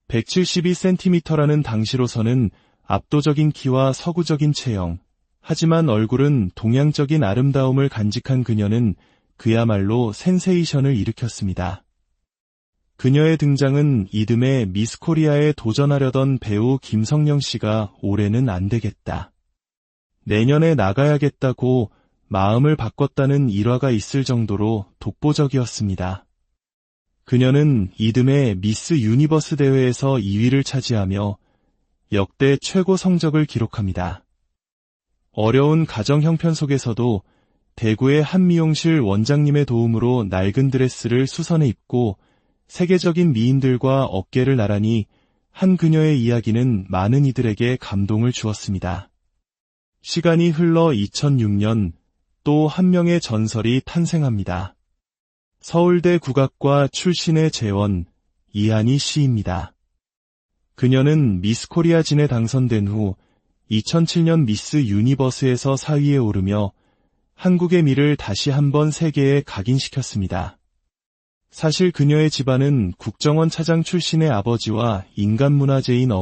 172cm라는 당시로서는 압도적인 키와 서구적인 체형, 하지만 얼굴은 동양적인 아름다움을 간직한 그녀는 그야말로 센세이션을 일으켰습니다. 그녀의 등장은 이듬해 미스 코리아에 도전하려던 배우 김성령 씨가 올해는 안 되겠다, 내년에 나가야겠다고 마음을 바꿨다는 일화가 있을 정도로 독보적이었습니다. 그녀는 이듬해 미스 유니버스 대회에서 2위를 차지하며 역대 최고 성적을 기록합니다. 어려운 가정 형편 속에서도 대구의 한 미용실 원장님의 도움으로 낡은 드레스를 수선해 입고 세계적인 미인들과 어깨를 나란히 한 그녀의 이야기는 많은 이들에게 감동을 주었습니다. 시간이 흘러 2006년 또 한 명의 전설이 탄생합니다. 서울대 국악과 출신의 재원, 이한희 씨입니다. 그녀는 미스 코리아 진에 당선된 후 2007년 미스 유니버스에서 4위에 오르며 한국의 미를 다시 한번 세계에 각인시켰습니다. 사실 그녀의 집안은 국정원 차장 출신의 아버지와 인간문화재인